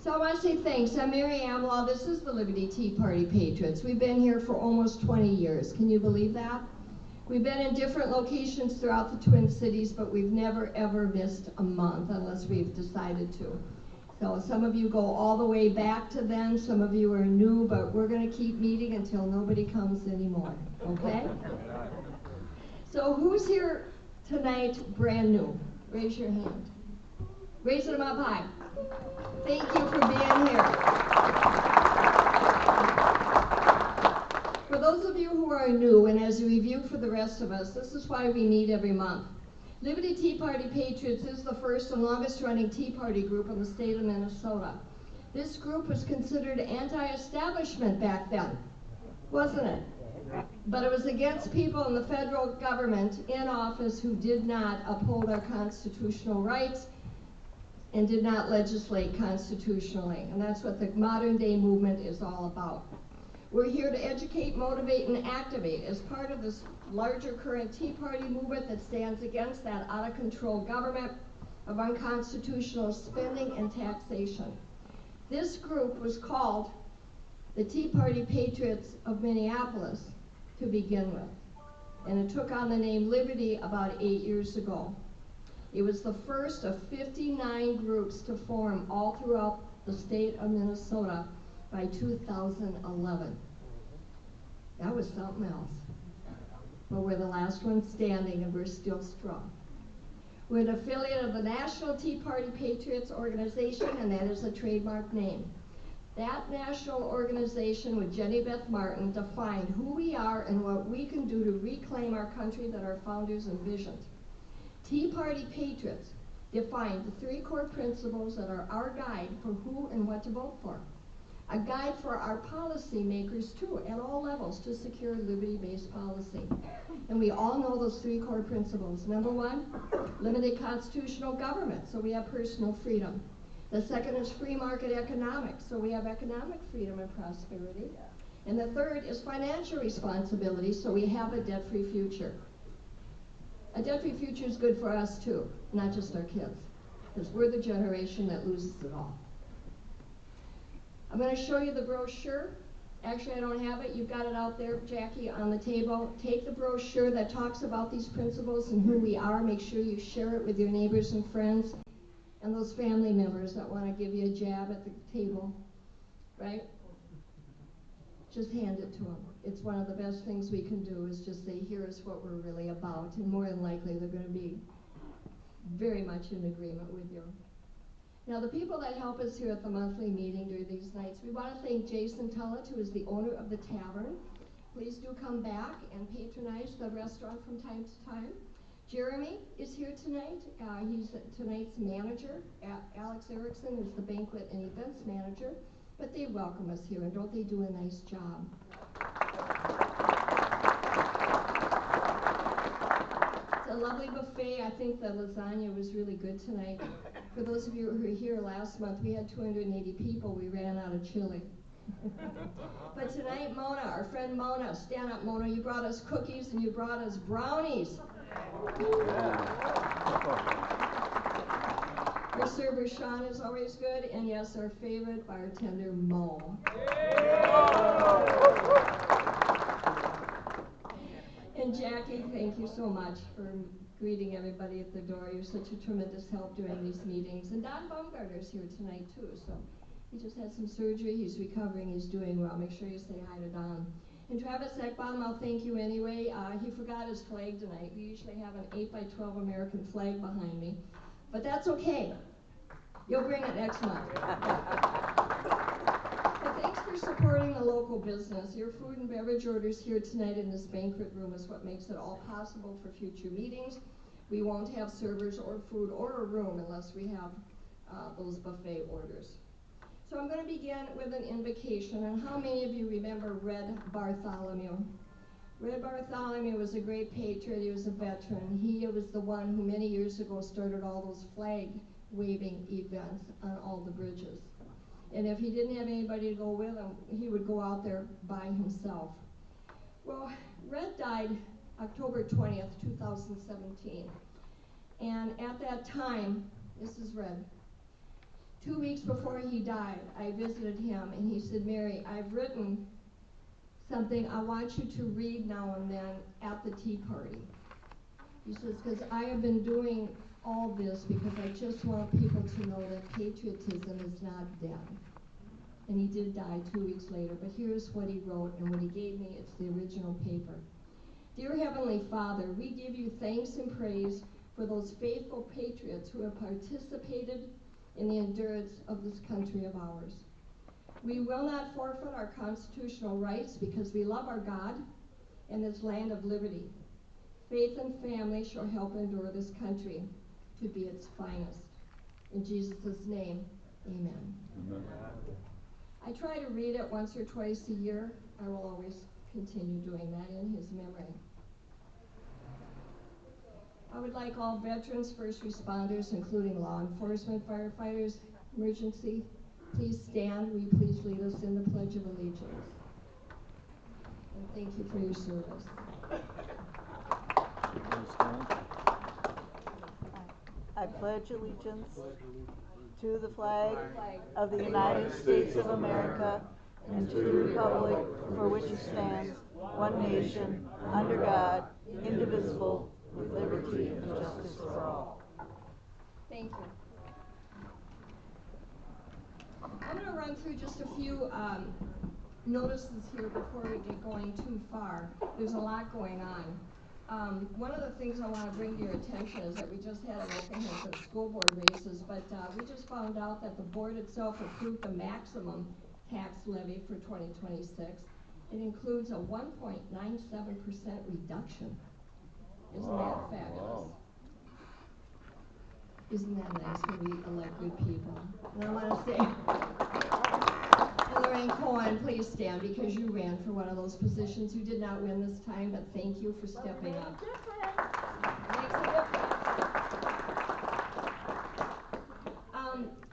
So I want to say thanks. I'm Mary Amlaw. This is the Liberty Tea Party Patriots. We've been here for almost 20 years. Can you believe that? We've been in different locations throughout the Twin Cities, but we've never ever missed a month unless we've decided to. So some of you go all the way back to then, some of you are new, but we're going to keep meeting until nobody comes anymore, okay? So who's here tonight brand new? Raise your hand. Raise them up high. Thank you for being here. For those of you who are new, and as a review for the rest of us, this is why we meet every month. Liberty Tea Party Patriots is the first and longest running Tea Party group in the state of Minnesota. This group was considered anti-establishment back then, wasn't it? But it was against people in the federal government in office who did not uphold our constitutional rights and did not legislate constitutionally. And that's what the modern day movement is all about. We're here to educate, motivate, and activate as part of this larger current Tea Party movement that stands against that out-of-control government of unconstitutional spending and taxation. This group was called the Tea Party Patriots of Minneapolis to begin with, and it took on the name Liberty about 8 years ago. It was the first of 59 groups to form all throughout the state of Minnesota by 2011. That was something else. But we're the last one standing and we're still strong. We're an affiliate of the National Tea Party Patriots organization, and that is a trademark name. That national organization with Jenny Beth Martin defined who we are and what we can do to reclaim our country that our founders envisioned. Tea Party Patriots defined the 3 core principles that are our guide for who and what to vote for. A guide for our policymakers too, at all levels, to secure liberty-based policy. And we all know those 3 core principles. Number 1, limited constitutional government, so we have personal freedom. The second is free market economics, so we have economic freedom and prosperity. And the third is financial responsibility, so we have a debt-free future. A debt-free future is good for us too, not just our kids, because we're the generation that loses it all. I'm going to show you the brochure. Actually, I don't have it. You've got it out there, Jackie, on the table. Take the brochure that talks about these principles and who we are. Make sure you share it with your neighbors and friends and those family members that want to give you a jab at the table, right? Just hand it to them. It's one of the best things we can do is just say, here's what we're really about, and more than likely they're going to be very much in agreement with you. Now, the people that help us here at the monthly meeting during these nights, we want to thank Jason Tullett, who is the owner of the tavern. Please do come back and patronize the restaurant from time to time. Jeremy is here tonight. He's tonight's manager. Alex Erickson is the banquet and events manager. But they welcome us here, and don't they do a nice job? It's a lovely buffet. I think the lasagna was really good tonight. For those of you who were here last month, we had 280 people. We ran out of chili. But tonight, Mona, our friend Mona, stand up, Mona. You brought us cookies and you brought us brownies. Our server, Sean, is always good, and yes, our favorite bartender, Mo. And Jackie, thank you so much for greeting everybody at the door. You're such a tremendous help during these meetings. And Don Baumgartner's here tonight, too, so he just had some surgery. He's recovering. He's doing well. Make sure you say hi to Don. And Travis Ekbom, I'll thank you anyway. He forgot his flag tonight. We usually have an 8x12 American flag behind me, but that's okay. You'll bring it next month. But thanks for supporting the local business. Your food and beverage orders here tonight in this banquet room is what makes it all possible for future meetings. We won't have servers or food or a room unless we have those buffet orders. So I'm going to begin with an invocation. And how many of you remember Red Bartholomew? Red Bartholomew was a great patriot. He was a veteran. He was the one who many years ago started all those flag waving events on all the bridges. And if he didn't have anybody to go with him, he would go out there by himself. Well, Red died October 20th, 2017. And at that time, this is Red. 2 weeks before he died, I visited him, and he said, Mary, I've written something I want you to read now and then at the tea party. He says, because I have been doing all this because I just want people to know that patriotism is not dead. And he did die 2 weeks later, but here's what he wrote, and what he gave me, it's the original paper. Dear Heavenly Father, we give you thanks and praise for those faithful patriots who have participated in the endurance of this country of ours. We will not forfeit our constitutional rights because we love our God and this land of liberty. Faith and family shall help endure this country to be its finest. In Jesus' name, amen. Amen. I try to read it once or twice a year. I will always continue doing that in his memory. I would like all veterans, first responders, including law enforcement, firefighters, emergency, please stand. Will you please lead us in the Pledge of Allegiance? And thank you for your service. I pledge allegiance to the flag of the United States of America and to the republic for which it stands, one nation, under God, indivisible, with liberty and justice for all. Thank you. I'm going to run through just a few notices here before we get going too far. There's a lot going on. One of the things I want to bring to your attention is that we just had an open house at school board races, but we just found out that the board itself approved the maximum tax levy for 2026. It includes a 1.97% reduction. Isn't that fabulous? Wow. Isn't that nice when we elect good people? And I want to say, Lorraine Cohen, please stand because you ran for one of those positions. You did not win this time, but thank you for stepping up. Makes a difference.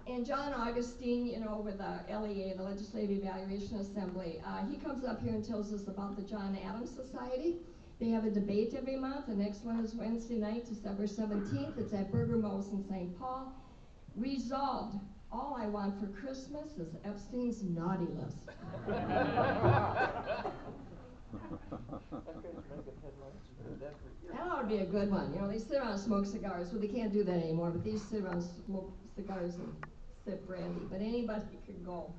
And John Augustine, you know, with the LEA, the Legislative Evaluation Assembly, he comes up here and tells us about the John Adams Society. They have a debate every month. The next one is Wednesday night, December 17th. It's at Burger Mo's in St. Paul. Resolved, all I want for Christmas is Epstein's naughty list. That ought to be a good one. You know, they sit around and smoke cigars. Well, they can't do that anymore, but these sit around and smoke cigars and sip brandy. But anybody can go.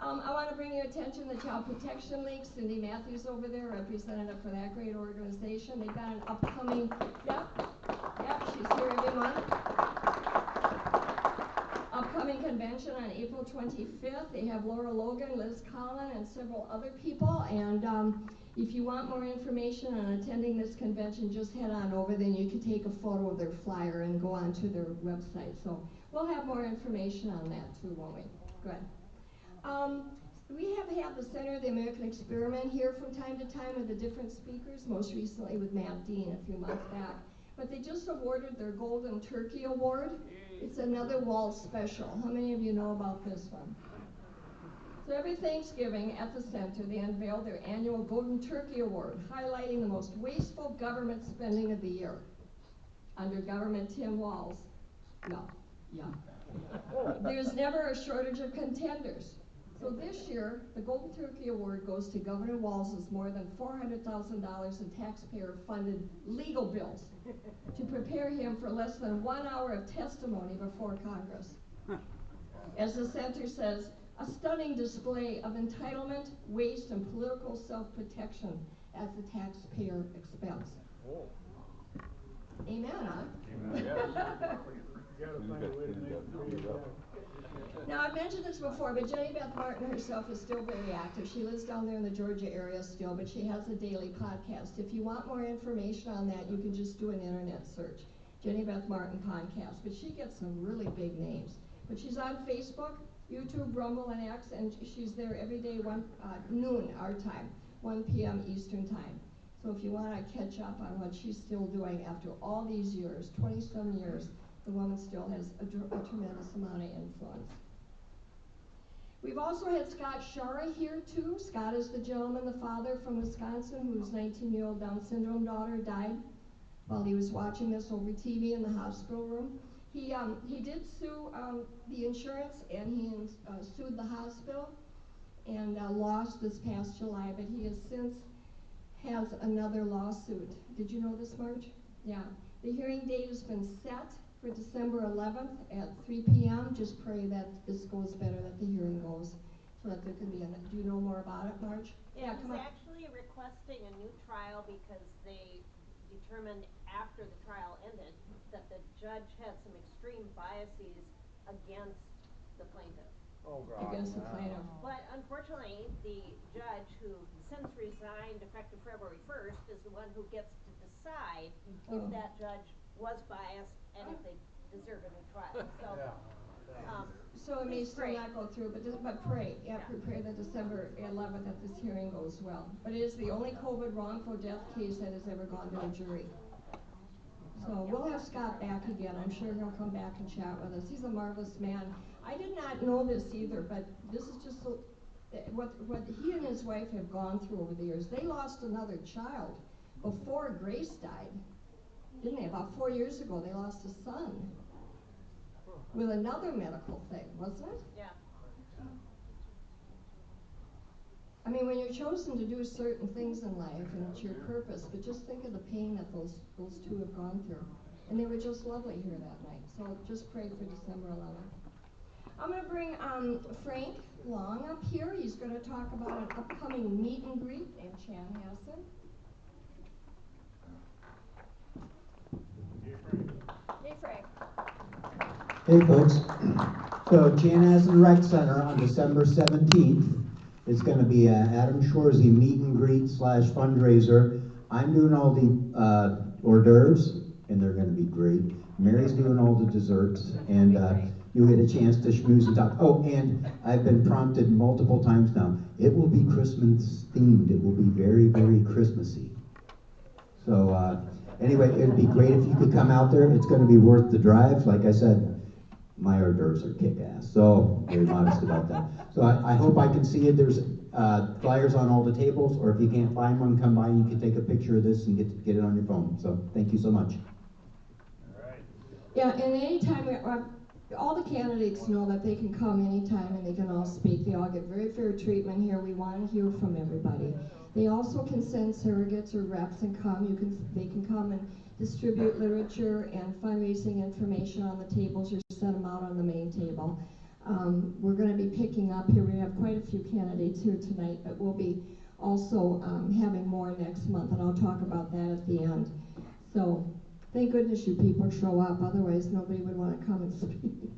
I want to bring your attention to the Child Protection League. Cindy Matthews over there, representative for that great organization. They've got an upcoming, yep, she's here every month. Upcoming convention on April 25th. They have Laura Logan, Liz Collin, and several other people. And if you want more information on attending this convention, just head on over. Then you can take a photo of their flyer and go onto their website. So we'll have more information on that too, won't we? Good. We have had the Center of the American Experiment here from time to time with the different speakers, most recently with Matt Dean a few months back. But they just awarded their Golden Turkey Award. It's another wall special. How many of you know about this one? So every Thanksgiving at the center, they unveil their annual Golden Turkey Award, highlighting the most wasteful government spending of the year. Under Government Tim Walz, there's never a shortage of contenders. So this year, the Golden Turkey Award goes to Governor Walz's more than $400,000 in taxpayer-funded legal bills to prepare him for less than 1 hour of testimony before Congress. As the center says, a stunning display of entitlement, waste, and political self-protection at the taxpayer expense. Amen, huh? Amen. Now, I've mentioned this before, but Jenny Beth Martin herself is still very active. She lives down there in the Georgia area still, but she has a daily podcast. If you want more information on that, you can just do an internet search, Jenny Beth Martin podcast. But she gets some really big names. But she's on Facebook, YouTube, Rumble, and X, and she's there every day, noon our time, 1 p.m. Eastern time. So if you want to catch up on what she's still doing after all these years, 20-some years, the woman still has a tremendous amount of influence. We've also had Scott Schwarze here too. Scott is the gentleman, the father from Wisconsin, whose 19-year-old Down syndrome daughter died while he was watching this over TV in the hospital room. He did sue the insurance, and he sued the hospital, and lost this past July, but he has since has another lawsuit. Did you know this, Marge? Yeah. The hearing date has been set for December 11th at 3 p.m. Just pray that this goes better, that the hearing goes, so that there can be do you know more about it, Marge? Yeah, come on. Actually requesting a new trial because they determined after the trial ended that the judge had some extreme biases against the plaintiff. Oh, God. Against the plaintiff. But unfortunately, the judge, who since resigned effective February 1st, is the one who gets to decide if that judge was biased and if they deserve a new trial. So, so it may still not go through, but pray. Yeah, pray that December 11th that this hearing goes well. But it is the only COVID wrongful death case that has ever gone to a jury. So we'll have Scott back again. I'm sure he'll come back and chat with us. He's a marvelous man. I did not know this either, but this is just what he and his wife have gone through over the years. They lost another child before Grace died, didn't they? About 4 years ago, they lost a son with another medical thing, wasn't it? Yeah. I mean, when you're chosen to do certain things in life and it's your purpose, but just think of the pain that those two have gone through. And they were just lovely here that night. So just pray for December 11th. I'm going to bring Frank Long up here. He's going to talk about an upcoming meet and greet named Chanhassen. Hey, Frank. Hey, folks. So Chanhassen Rec Center on December 17th. It's going to be a Adam Schwarze meet and greet / fundraiser. I'm doing all the hors d'oeuvres, and they're going to be great. Mary's doing all the desserts, and you'll get a chance to schmooze and talk. Oh, and I've been prompted multiple times now. It will be Christmas themed. It will be very, very Christmassy. So anyway, it'd be great if you could come out there. It's going to be worth the drive. Like I said, my hors d'oeuvres are kick-ass, so very modest about that. So I hope I can see it. There's flyers on all the tables, or if you can't find one, come by and you can take a picture of this and get it on your phone. So thank you so much. All right. Yeah, and anytime, all the candidates know that they can come anytime and they can all speak. They all get very fair treatment here. We want to hear from everybody. They also can send surrogates or reps and come. They can come and distribute literature and fundraising information on the tables or set them out on the main table. We're going to be picking up here. We have quite a few candidates here tonight, but we'll be also having more next month, and I'll talk about that at the end. So thank goodness you people show up, otherwise nobody would want to come and speak.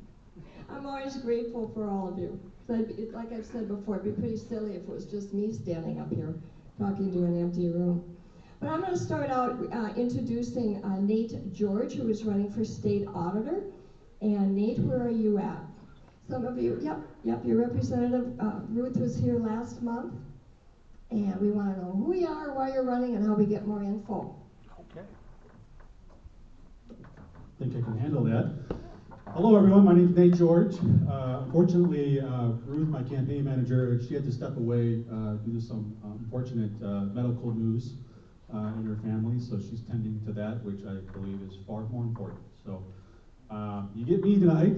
I'm always grateful for all of you. Like I've said before, it'd be pretty silly if it was just me standing up here talking to an empty room. But I'm going to start out introducing Nate George, who is running for state auditor. And Nate, where are you at? Some of you, yep, your representative Ruth was here last month. And we want to know who you are, why you're running, and how we get more info. Okay. I think I can handle that. Hello everyone, my name is Nate George. Unfortunately, Ruth, my campaign manager, she had to step away due to some unfortunate medical news in her family, so she's tending to that, which I believe is far more important. So you get me tonight,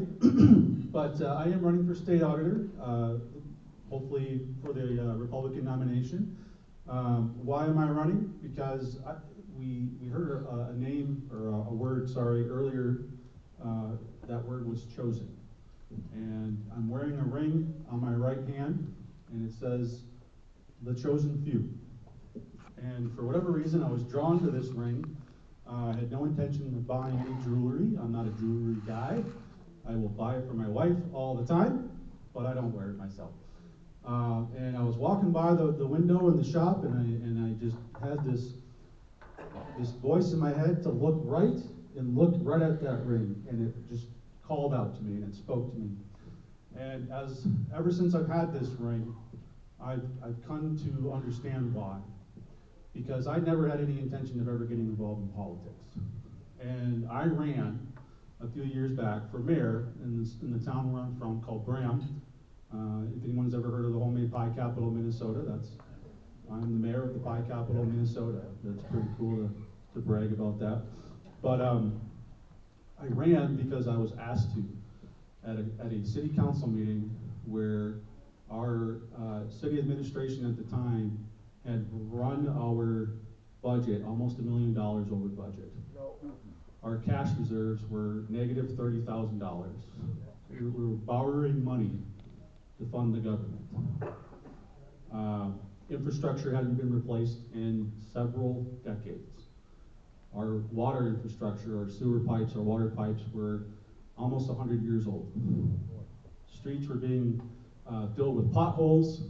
but I am running for state auditor, hopefully for the Republican nomination. Why am I running? Because we heard a name, or a word, sorry, earlier. That word was chosen. And I'm wearing a ring on my right hand, and it says, the chosen few. And for whatever reason, I was drawn to this ring. I had no intention of buying any jewelry. I'm not a jewelry guy. I will buy it for my wife all the time, but I don't wear it myself. And I was walking by the window in the shop, and I just had this voice in my head to look right, and looked right at that ring, and it just called out to me, and it spoke to me. And ever since I've had this ring, I've come to understand why. Because I never had any intention of ever getting involved in politics. And I ran a few years back for mayor in the town where I'm from, called Graham. If anyone's ever heard of the homemade pie capital of Minnesota, I'm the mayor of the pie capital of Minnesota. That's pretty cool to brag about that. But I ran because I was asked to at a city council meeting where our city administration at the time had run our budget almost $1 million over budget. Our cash reserves were negative $30,000. We were borrowing money to fund the government. Infrastructure hadn't been replaced in several decades. Our water infrastructure, our sewer pipes, our water pipes were almost 100 years old. Streets were being filled with potholes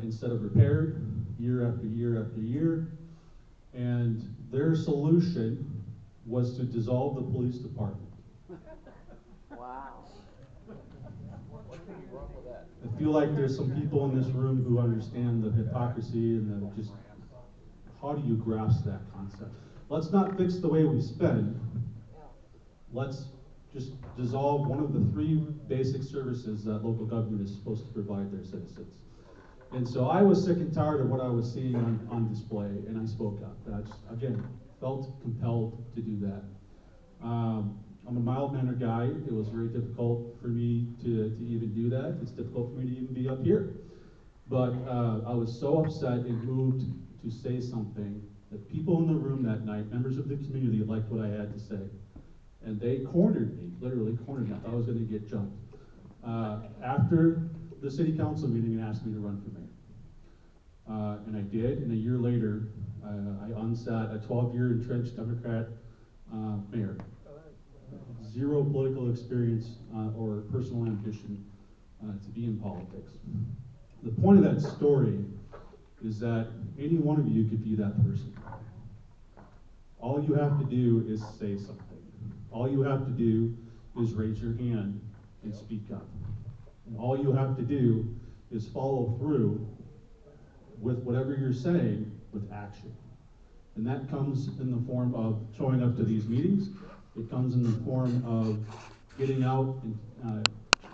instead of repaired year after year after year. And their solution was to dissolve the police department. Wow. I feel like there's some people in this room who understand the hypocrisy and the just, how do you grasp that concept? Let's not fix the way we spend. Let's just dissolve one of the 3 basic services that local government is supposed to provide their citizens. And so I was sick and tired of what I was seeing on display, and I spoke up. I just, again, felt compelled to do that. I'm a mild-mannered guy. It was very difficult for me to even do that. It's difficult for me to even be up here. But I was so upset and moved to say something that people in the room that night, members of the community, liked what I had to say. And they cornered me, literally cornered me. I thought I was going to get jumped. After the city council meeting, and asked me to run for mayor. And I did, and a year later, I unsat a 12-year entrenched Democrat mayor. 0 political experience or personal ambition to be in politics. The point of that story is that any one of you could be that person. All you have to do is say something. All you have to do is raise your hand and speak up. And all you have to do is follow through with whatever you're saying with action. And that comes in the form of showing up to these meetings. It comes in the form of getting out and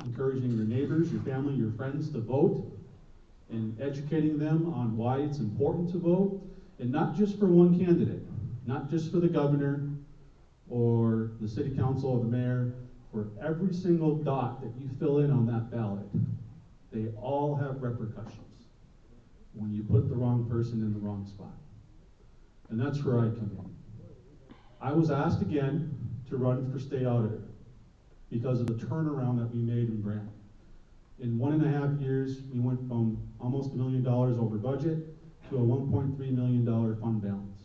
encouraging your neighbors, your family, your friends to vote, and educating them on why it's important to vote, and not just for one candidate, not just for the governor or the city council or the mayor. For every single dot that you fill in on that ballot, they all have repercussions when you put the wrong person in the wrong spot. And that's where I come in. I was asked again to run for state auditor because of the turnaround that we made in Brant. In 1.5 years, we went from almost $1 million over budget to a $1.3 million fund balance.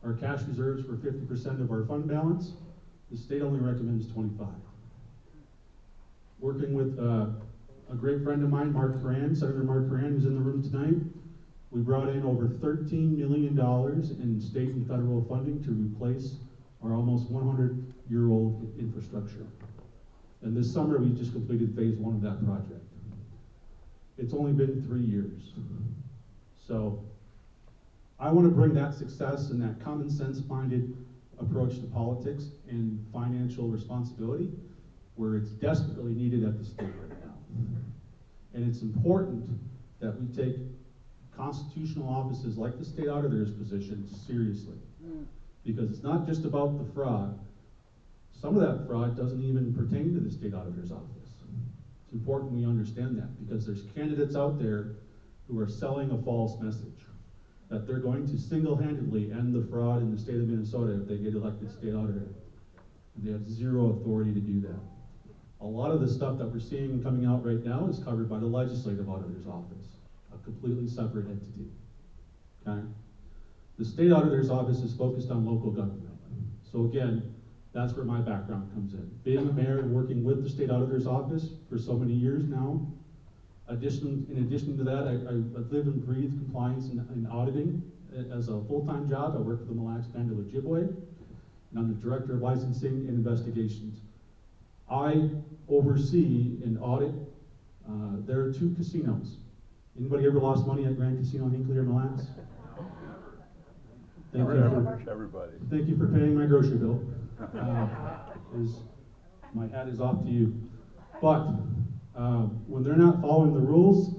Our cash reserves were 50% of our fund balance. The state only recommends 25. Working with a great friend of mine, Senator Mark Ferran, who's in the room tonight, we brought in over $13 million in state and federal funding to replace our almost 100-year-old infrastructure. And this summer, we just completed phase 1 of that project. It's only been 3 years. So I want to bring that success and that common sense-minded approach to politics and financial responsibility where it's desperately needed at the state right now. And it's important that we take constitutional offices like the state auditor's position seriously. Because it's not just about the fraud. Some of that fraud doesn't even pertain to the state auditor's office. It's important we understand that because there's candidates out there who are selling a false message that they're going to single-handedly end the fraud in the state of Minnesota if they get elected state auditor. And they have 0 authority to do that. A lot of the stuff that we're seeing coming out right now is covered by the legislative auditor's office, a completely separate entity. Okay? The state auditor's office is focused on local government. So again, that's where my background comes in. Being a mayor and working with the state auditor's office for so many years now. In addition to that, I live and breathe compliance and auditing as a full-time job. I work for the Mille Lacs Band of Ojibwe, and I'm the director of licensing and investigations. I oversee and audit. There are 2 casinos. Anybody ever lost money at Grand Casino Hinkley or Mille Lacs? Everybody. Thank you for paying my grocery bill. My hat is off to you. But when they're not following the rules,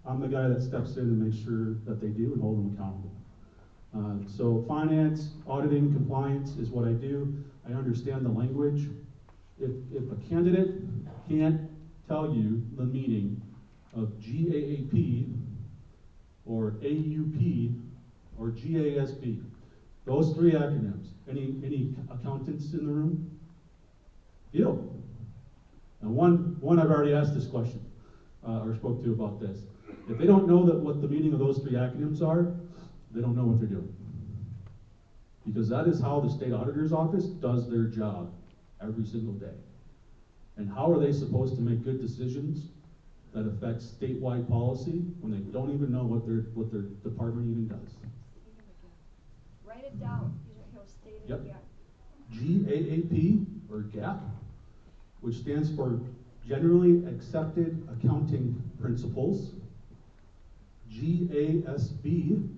I'm the guy that steps in and makes sure that they do and hold them accountable. So finance, auditing, compliance is what I do. I understand the language. If a candidate can't tell you the meaning of GAAP or AUP or GASB, those three acronyms, any accountants in the room? You don't. Now one I've already asked this question, or spoke to about this. If they don't know what the meaning of those three acronyms are, they don't know what they're doing. Because that is how the state auditor's office does their job every single day. And how are they supposed to make good decisions that affect statewide policy when they don't even know what their department even does? Write it down. He'll state it Yep. again. GAAP, or GAAP, which stands for Generally Accepted Accounting Principles. GASB,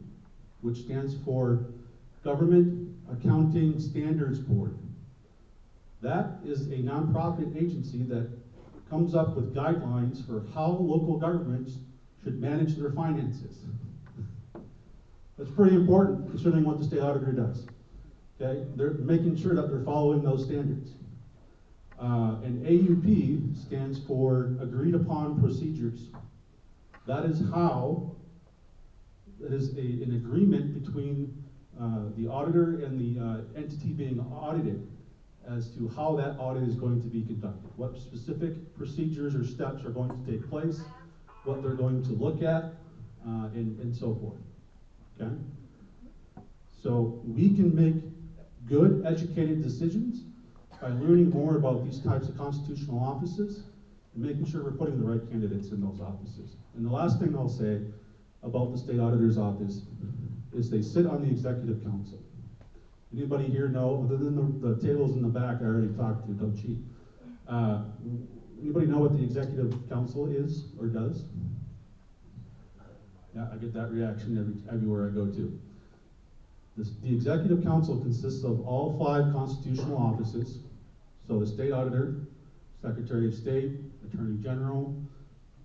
which stands for Government Accounting Standards Board. That is a nonprofit agency that comes up with guidelines for how local governments should manage their finances. That's pretty important considering what the state auditor does. Okay, they're making sure that they're following those standards. And AUP stands for Agreed Upon Procedures. That is an agreement between the auditor and the entity being audited as to how that audit is going to be conducted. What specific procedures or steps are going to take place, what they're going to look at, and so forth. Okay? So we can make good, educated decisions by learning more about these types of constitutional offices and making sure we're putting the right candidates in those offices. And the last thing I'll say about the state auditor's office is they sit on the executive council. Anybody here know, other than the tables in the back I already talked to, don't cheat. Anybody know what the executive council is or does? Yeah, I get that reaction everywhere I go to. The executive council consists of all 5 constitutional offices. So the state auditor, secretary of state, attorney general,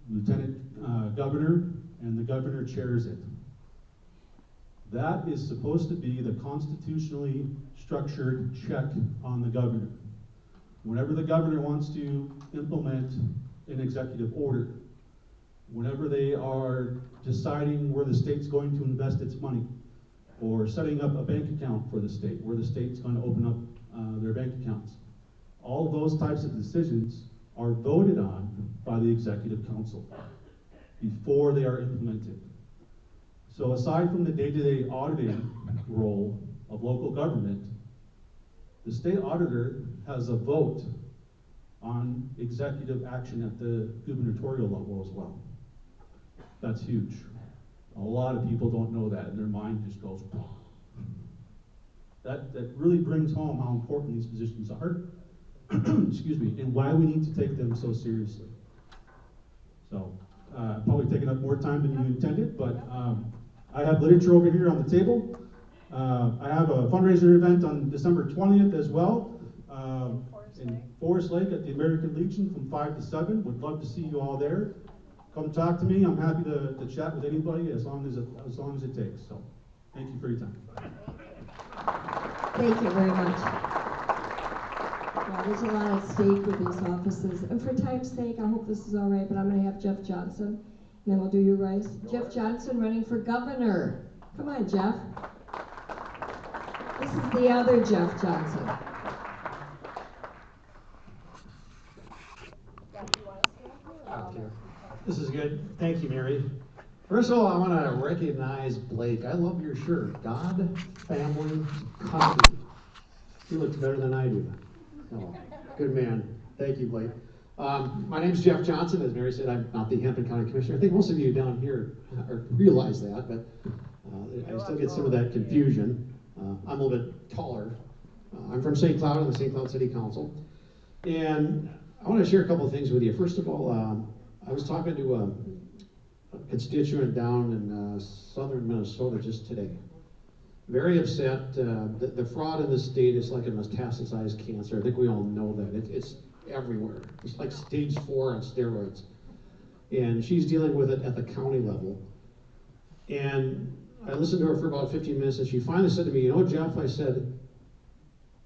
lieutenant governor, and the governor chairs it. That is supposed to be the constitutionally structured check on the governor. Whenever the governor wants to implement an executive order, whenever they are deciding where the state's going to invest its money, or setting up a bank account for the state, where the state's going to open up their bank accounts, all those types of decisions are voted on by the executive council before they are implemented. So aside from the day-to-day auditing role of local government, the state auditor has a vote on executive action at the gubernatorial level as well. That's huge. A lot of people don't know that, and their mind just goes, that really brings home how important these positions are, excuse me, and why we need to take them so seriously. So, probably taking up more time than you intended, but I have literature over here on the table. I have a fundraiser event on December 20th as well, in Forest Lake at the American Legion from 5 to 7. Would love to see you all there. Come talk to me. I'm happy to chat with anybody as long as it takes. So, thank you for your time. Thank you very much. Yeah, there's a lot at stake with these offices. And for time's sake, I hope this is all right, but I'm going to have Jeff Johnson, and then we'll do you, Royce. Jeff Johnson running for governor. Come on, Jeff. This is the other Jeff Johnson. This is good. Thank you, Mary. First of all, I want to recognize Blake. I love your shirt. God, family, country. He looks better than I do. Oh, good man. Thank you, Blake. My name is Jeff Johnson. As Mary said, I'm not the Hampton County Commissioner. I think most of you down here realize that, but I still get some of that confusion. I'm a little bit taller. I'm from St. Cloud in the St. Cloud City Council. And I want to share a couple of things with you. First of all, I was talking to a constituent down in southern Minnesota just today. Very upset. The fraud in the state is like a metastasized cancer. I think we all know that. It's everywhere. It's like stage 4 on steroids. And she's dealing with it at the county level. And I listened to her for about 15 minutes, and she finally said to me, you know, Jeff, I said,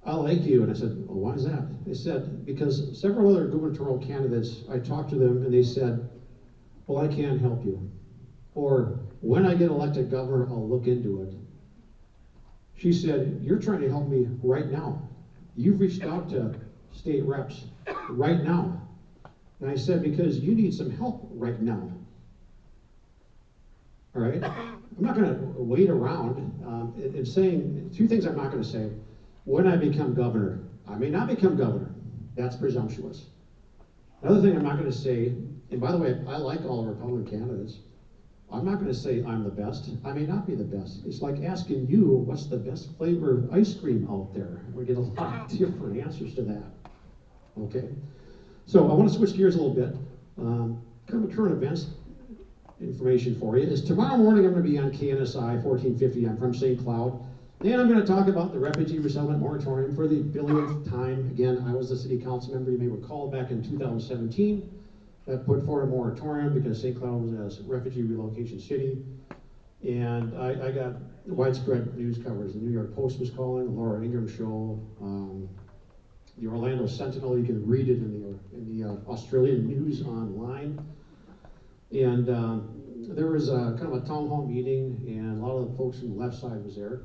I like you. And I said, well, why is that? They said, because several other gubernatorial candidates, I talked to them, and they said, well, I can't help you. Or, when I get elected governor, I'll look into it. She said, you're trying to help me right now. You've reached out to state reps right now. And I said, because you need some help right now. All right? I'm not going to wait around. It's saying two things I'm not going to say. When I become governor, I may not become governor. That's presumptuous. Another thing I'm not going to say, and by the way, I like all the Republican candidates. I'm not going to say I'm the best. I may not be the best. It's like asking you, what's the best flavor of ice cream out there? We get a lot of different answers to that. Okay? So I want to switch gears a little bit. Kind of a current events information for you is tomorrow morning I'm going to be on KNSI 1450. I'm from St. Cloud. And I'm going to talk about the refugee resettlement moratorium for the billionth time. Again, I was the city council member, you may recall, back in 2017. That put forward a moratorium because St. Cloud was a refugee relocation city. And I got widespread news coverage. The New York Post was calling, the Laura Ingraham show, the Orlando Sentinel, you can read it in the Australian news online. And there was a kind of a town hall meeting, and a lot of the folks from the left side was there.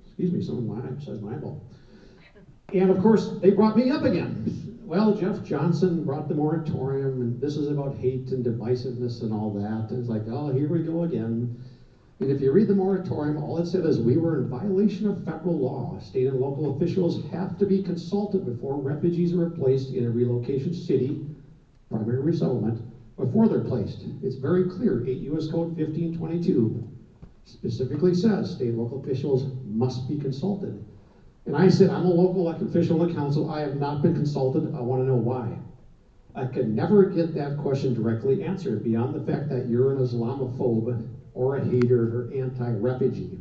Excuse me, someone my besides my eyeball. And of course, they brought me up again. Well, Jeff Johnson brought the moratorium, and this is about hate and divisiveness and all that. And it's like, oh, here we go again. And if you read the moratorium, all it said is we were in violation of federal law. State and local officials have to be consulted before refugees are placed in a relocation city, primary resettlement, before they're placed. It's very clear. 8 U.S. Code 1522 specifically says state and local officials must be consulted. And I said, I'm a local elected official in the council. I have not been consulted. I want to know why. I could never get that question directly answered beyond the fact that you're an Islamophobe or a hater or anti-refugee.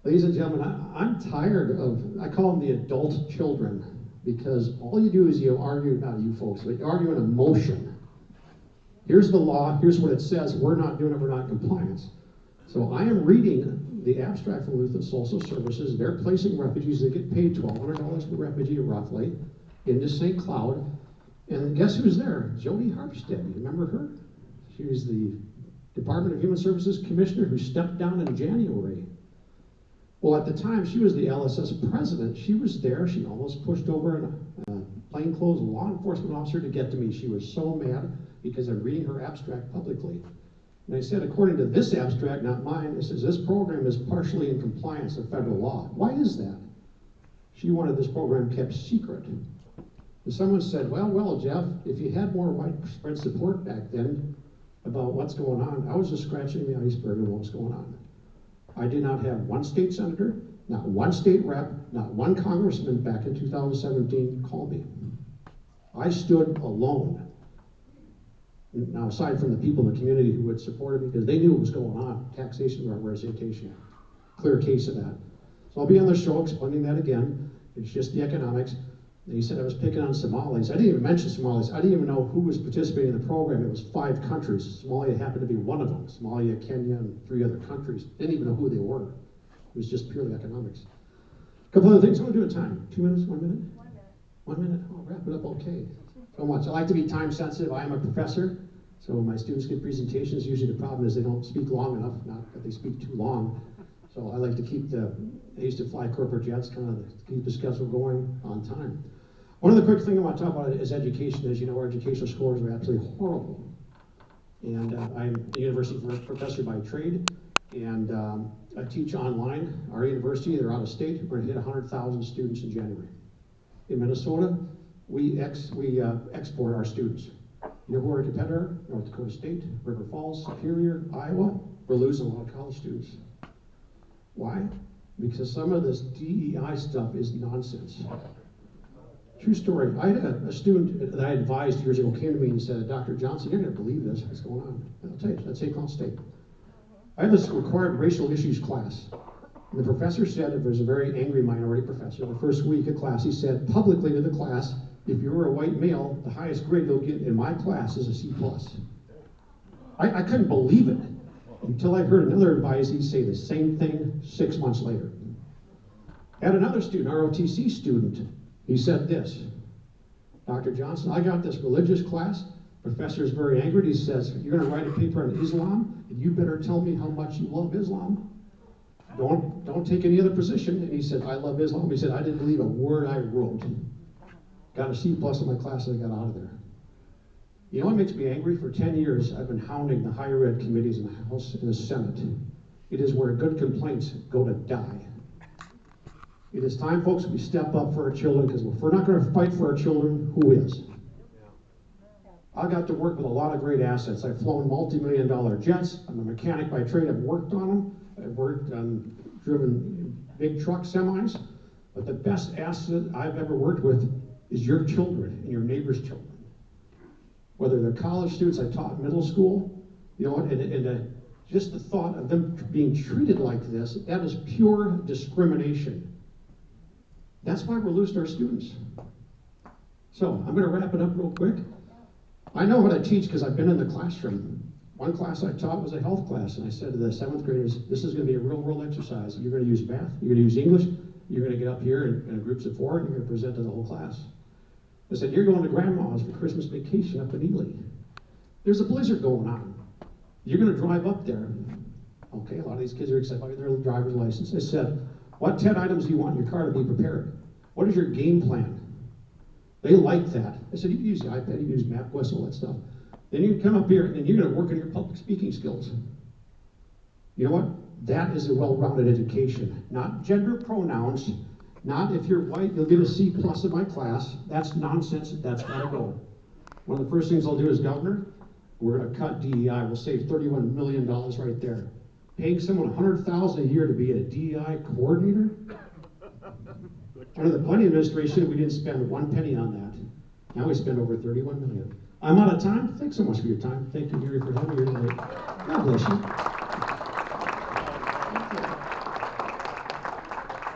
Ladies and gentlemen, I'm tired of, I call them the adult children, because all you do is you argue, not you folks, but you argue an emotion. Here's the law, here's what it says, we're not doing it, we're not in compliance. So I am reading the abstract from Lutheran Social Services. They're placing refugees, they get paid $1,200 per refugee roughly, into St. Cloud. And guess who's there? Jody Harpstead, you remember her? She was the Department of Human Services Commissioner who stepped down in January. Well, at the time, she was the LSS president. She was there. She almost pushed over a plainclothes law enforcement officer to get to me. She was so mad because I'm reading her abstract publicly. And I said, according to this abstract, not mine, it says this program is partially in compliance with federal law. Why is that? She wanted this program kept secret. And someone said, well, Jeff, if you had more widespread support back then about what's going on, I was just scratching the iceberg of what's going on. I did not have one state senator, not one state rep, not one congressman back in 2017 call me. I stood alone. Now, aside from the people in the community who had supported me, because they knew what was going on, taxation representation, clear case of that. So I'll be on the show explaining that again. It's just the economics. And he said I was picking on Somalis. I didn't even mention Somalis. I didn't even know who was participating in the program. It was 5 countries. Somalia happened to be one of them. Somalia, Kenya, and 3 other countries. Didn't even know who they were. It was just purely economics. A couple other things. I'm going to do a time. 2 minutes, 1 minute? 1 minute. 1 minute? I'll wrap it up okay. So much. I like to be time sensitive. I am a professor. So when my students give presentations, usually the problem is they don't speak long enough, not that they speak too long. So I like to keep I used to fly corporate jets, kind of to keep the schedule going on time. One of the quick things I want to talk about is education. As you know, our educational scores are absolutely horrible. And I'm a university professor by trade, and I teach online. Our university, they're out of state. We're going to hit 100,000 students in January. In Minnesota, we export our students. You know who our competitor? North Dakota State, River Falls, Superior, Iowa. We're losing a lot of college students. Why? Because some of this DEI stuff is nonsense. True story. I had a student that I advised years ago came to me and said, Dr. Johnson, you're going to believe this. What's going on? I'll tell you, that's St. Cloud State. I had this required racial issues class. And the professor said, if there's a very angry minority professor, the first week of class, he said publicly to the class, if you were a white male, the highest grade you'll get in my class is a C+. I couldn't believe it. until I heard another advisee say the same thing 6 months later. Had another student, ROTC student, he said this, Dr. Johnson, I got this religious class, professor's very angry, he says, you're gonna write a paper on Islam, and you better tell me how much you love Islam. Don't take any other position. And he said, I love Islam. He said, I didn't believe a word I wrote. Got a C+ in my class and I got out of there. You know what makes me angry? For 10 years, I've been hounding the higher ed committees in the House and the Senate. It is where good complaints go to die. It is time, folks, we step up for our children, because if we're not going to fight for our children, who is? I got to work with a lot of great assets. I've flown multi-million-dollar jets. I'm a mechanic by trade. I've worked on them. I've worked on driven big truck semis. But the best asset I've ever worked with is your children and your neighbor's children. Whether they're college students, I taught middle school, you know, and just the thought of them being treated like this, that is pure discrimination. That's why we're losing our students. So I'm going to wrap it up real quick. I know what I teach because I've been in the classroom. One class I taught was a health class, and I said to the 7th graders, this is going to be a real-world exercise. You're going to use math, you're going to use English, you're going to get up here in groups of 4, and you're going to present to the whole class. I said, you're going to grandma's for Christmas vacation up in Ely. There's a blizzard going on. You're going to drive up there. Okay, a lot of these kids are excited about their driver's license. I said, what 10 items do you want in your car to be prepared? What is your game plan? They like that. I said, you can use the iPad, you can use MapQuest, all that stuff. Then you can come up here and you're going to work on your public speaking skills. You know what? That is a well-rounded education. Not gender pronouns, not if you're white, you'll get a C+ in my class. That's nonsense, that's gotta go. One of the first things I'll do as governor, we're gonna cut DEI. We'll save $31 million right there. Paying someone $100,000 a year to be a DEI coordinator? Under the Plenty administration, we didn't spend 1 penny on that. Now we spend over $31 million. I'm out of time. Thanks so much for your time. Thank you, Mary, for having me here tonight. God bless you.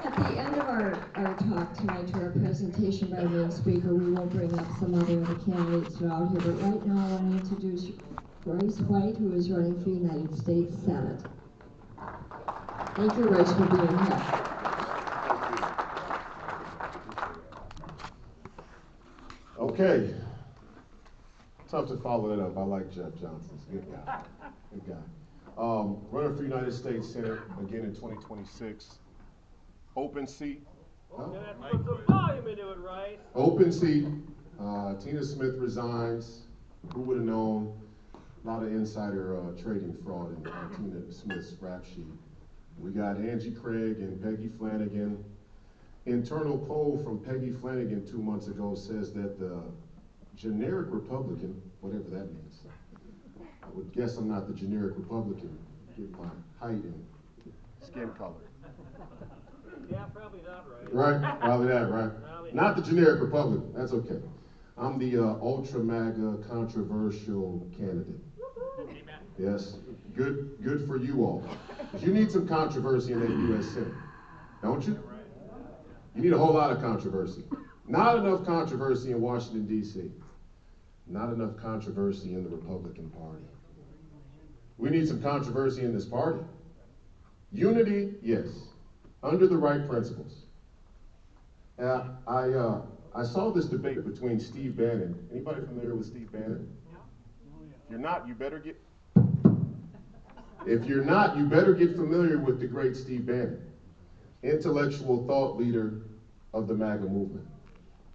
At the end of our talk tonight, to our presentation by the main speaker, we will bring up some other of the candidates that are out here. But right now, I want to introduce Royce White, who is running for United States Senate. Thank you, Royce, for being here. Okay. Tough to follow that up. I like Jeff Johnson. He's a good guy. Good guy. Running for United States Senate again in 2026. Open seat. Put some volume into it, Royce. Open seat. Tina Smith resigns. Who would have known? A lot of insider trading fraud in Tina Smith's rap sheet. We got Angie Craig and Peggy Flanagan. Internal poll from Peggy Flanagan 2 months ago says that the generic Republican, whatever that means, I would guess I'm not the generic Republican, given my height and skin color. Yeah, probably not, right? Right? Probably that, right? Not the generic Republican. That's okay. I'm the ultra MAGA controversial candidate. Yes, good for you all. You need some controversy in that U.S. Senate, don't you? You need a whole lot of controversy. Not enough controversy in Washington, D.C. Not enough controversy in the Republican Party. We need some controversy in this party. Unity, yes, under the right principles. I saw this debate between Steve Bannon. Anybody familiar with Steve Bannon? If you're not, you better get. If you're not, you better get familiar with the great Steve Bannon, intellectual thought leader of the MAGA movement,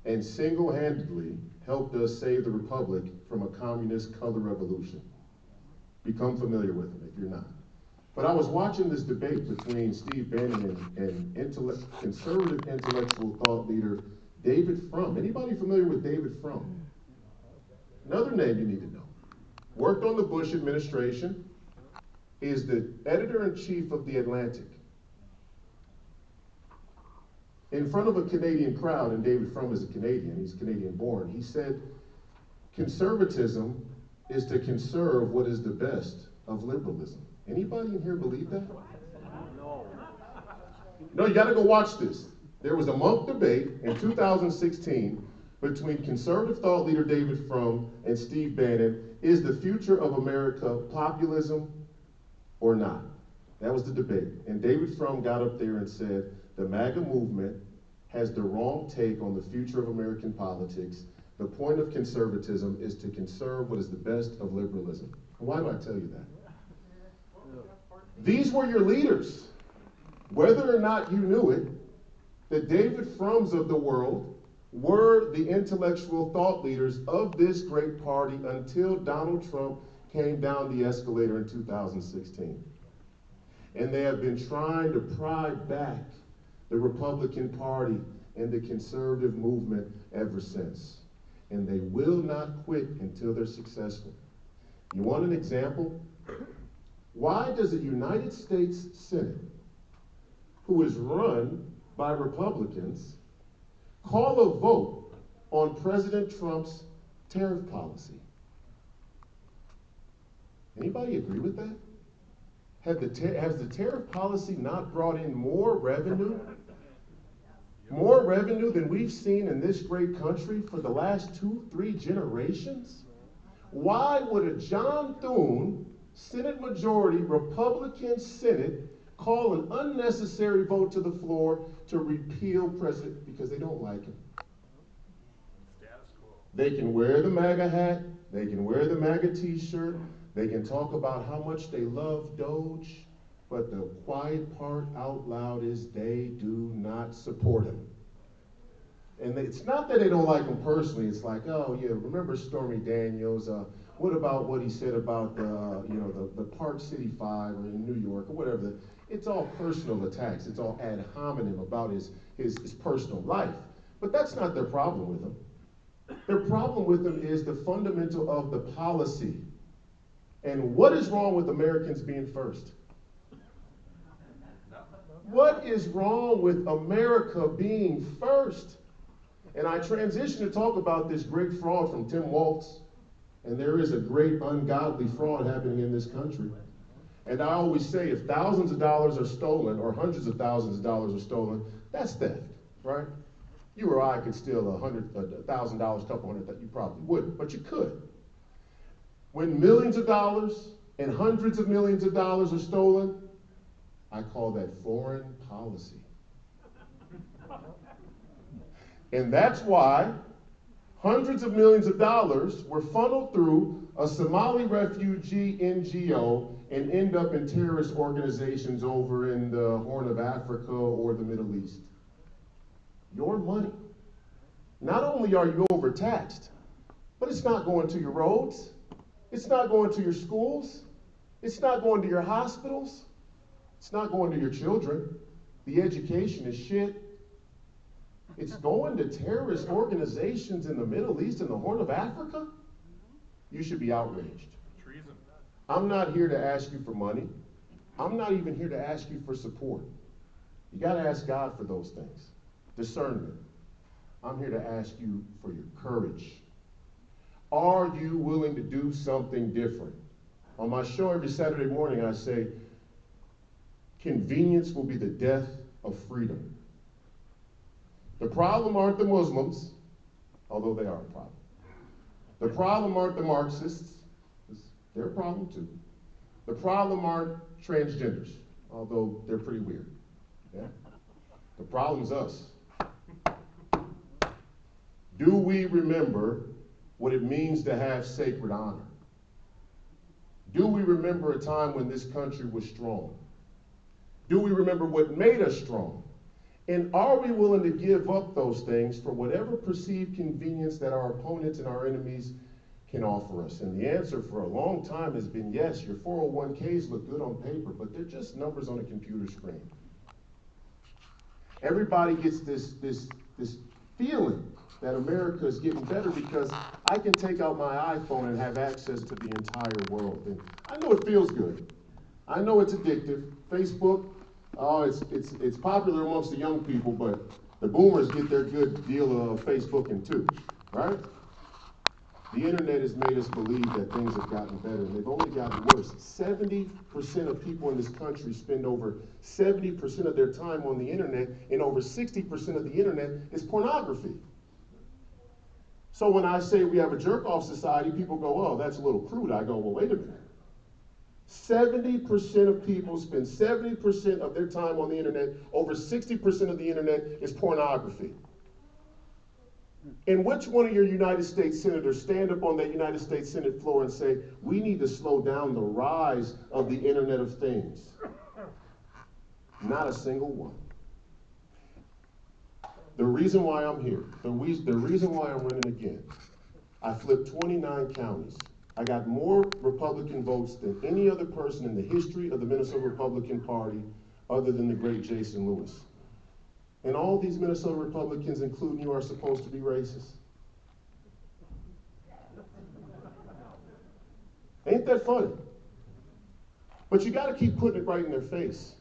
and single-handedly helped us save the Republic from a communist color revolution. Become familiar with him if you're not. But I was watching this debate between Steve Bannon and conservative intellectual thought leader David Frum. Anybody familiar with David Frum? Another name you need to know. Worked on the Bush administration, is the editor-in-chief of The Atlantic. In front of a Canadian crowd, and David Frum is a Canadian, he's Canadian born, he said, conservatism is to conserve what is the best of liberalism. Anybody in here believe that? No, you gotta go watch this. There was a month debate in 2016 between conservative thought leader David Frum and Steve Bannon. Is the future of America populism or not? That was the debate. And David Frum got up there and said, the MAGA movement has the wrong take on the future of American politics. The point of conservatism is to conserve what is the best of liberalism. Why do I tell you that? These were your leaders. Whether or not you knew it, the David Frums of the world were the intellectual thought leaders of this great party until Donald Trump came down the escalator in 2016. And they have been trying to pry back the Republican Party and the conservative movement ever since. And they will not quit until they're successful. You want an example? Why does a United States Senate, who is run by Republicans, call a vote on President Trump's tariff policy? Anybody agree with that? Has the tariff policy not brought in more revenue? More revenue than we've seen in this great country for the last 2-3 generations? Why would a John Thune, Senate Majority, Republican Senate, call an unnecessary vote to the floor to repeal President, because they don't like him? Status quo. They can wear the MAGA hat, they can wear the MAGA t-shirt, they can talk about how much they love Doge, but the quiet part out loud is they do not support him. And it's not that they don't like him personally, it's like, oh yeah, remember Stormy Daniels, what about what he said about the Park City 5 or in New York or whatever. It's all personal attacks, it's all ad hominem about his personal life. But that's not their problem with him. Their problem with him is the fundamental of the policy. And what is wrong with Americans being first? What is wrong with America being first? And I transition to talk about this great fraud from Tim Waltz. And there is a great ungodly fraud happening in this country. And I always say, if thousands of dollars are stolen or hundreds of thousands of dollars are stolen, that's theft, right? You or I could steal $100,000, couple hundred, that you probably wouldn't, but you could. When millions of dollars and hundreds of millions of dollars are stolen, I call that foreign policy. And that's why hundreds of millions of dollars were funneled through a Somali refugee NGO and end up in terrorist organizations over in the Horn of Africa or the Middle East. Your money. Not only are you overtaxed, but it's not going to your roads. It's not going to your schools. It's not going to your hospitals. It's not going to your children. The education is shit. It's going to terrorist organizations in the Middle East and the Horn of Africa? You should be outraged. Treason. I'm not here to ask you for money. I'm not even here to ask you for support. You got to ask God for those things. Discernment. I'm here to ask you for your courage. Are you willing to do something different? On my show every Saturday morning, I say, convenience will be the death of freedom. The problem aren't the Muslims, although they are a problem. The problem aren't the Marxists, they're a problem too. The problem aren't transgenders, although they're pretty weird. Yeah? The problem's us. Do we remember what it means to have sacred honor? Do we remember a time when this country was strong? Do we remember what made us strong? And are we willing to give up those things for whatever perceived convenience that our opponents and our enemies can offer us? And the answer for a long time has been yes, your 401ks look good on paper, but they're just numbers on a computer screen. Everybody gets this feeling that America is getting better because I can take out my iPhone and have access to the entire world. And I know it feels good. I know it's addictive. Facebook, it's popular amongst the young people, but the boomers get their good deal of Facebooking too, right? The internet has made us believe that things have gotten better, and they've only gotten worse. 70% of people in this country spend over 70% of their time on the internet, and over 60% of the internet is pornography. So when I say we have a jerk-off society, people go, oh, that's a little crude. I go, well, wait a minute. 70% of people spend 70% of their time on the internet. Over 60% of the internet is pornography. And which one of your United States senators stand up on that United States Senate floor and say, we need to slow down the rise of the Internet of Things? Not a single one. The reason why I'm here, the reason why I'm running again, I flipped 29 counties. I got more Republican votes than any other person in the history of the Minnesota Republican Party other than the great Jason Lewis. And all these Minnesota Republicans, including you, are supposed to be racist. Ain't that funny? But you got to keep putting it right in their face.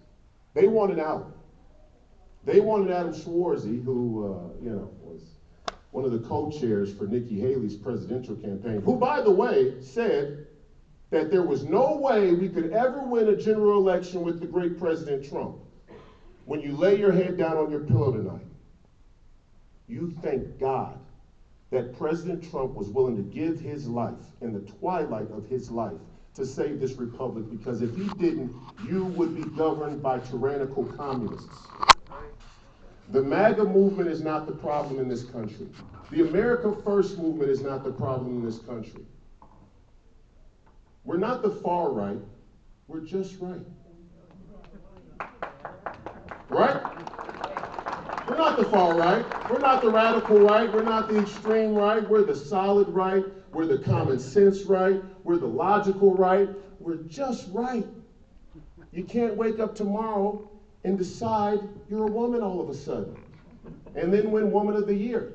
They wanted out. They wanted Adam Schwarze, who was one of the co-chairs for Nikki Haley's presidential campaign, who, by the way, said that there was no way we could ever win a general election with the great President Trump. When you lay your head down on your pillow tonight, you thank God that President Trump was willing to give his life in the twilight of his life to save this republic, because if he didn't, you would be governed by tyrannical communists. The MAGA movement is not the problem in this country. The America First movement is not the problem in this country. We're not the far right, we're just right. Right? We're not the far right. We're not the radical right. We're not the extreme right. We're the solid right. We're the common sense right. We're the logical right. We're just right. You can't wake up tomorrow and decide you're a woman all of a sudden and then win Woman of the Year.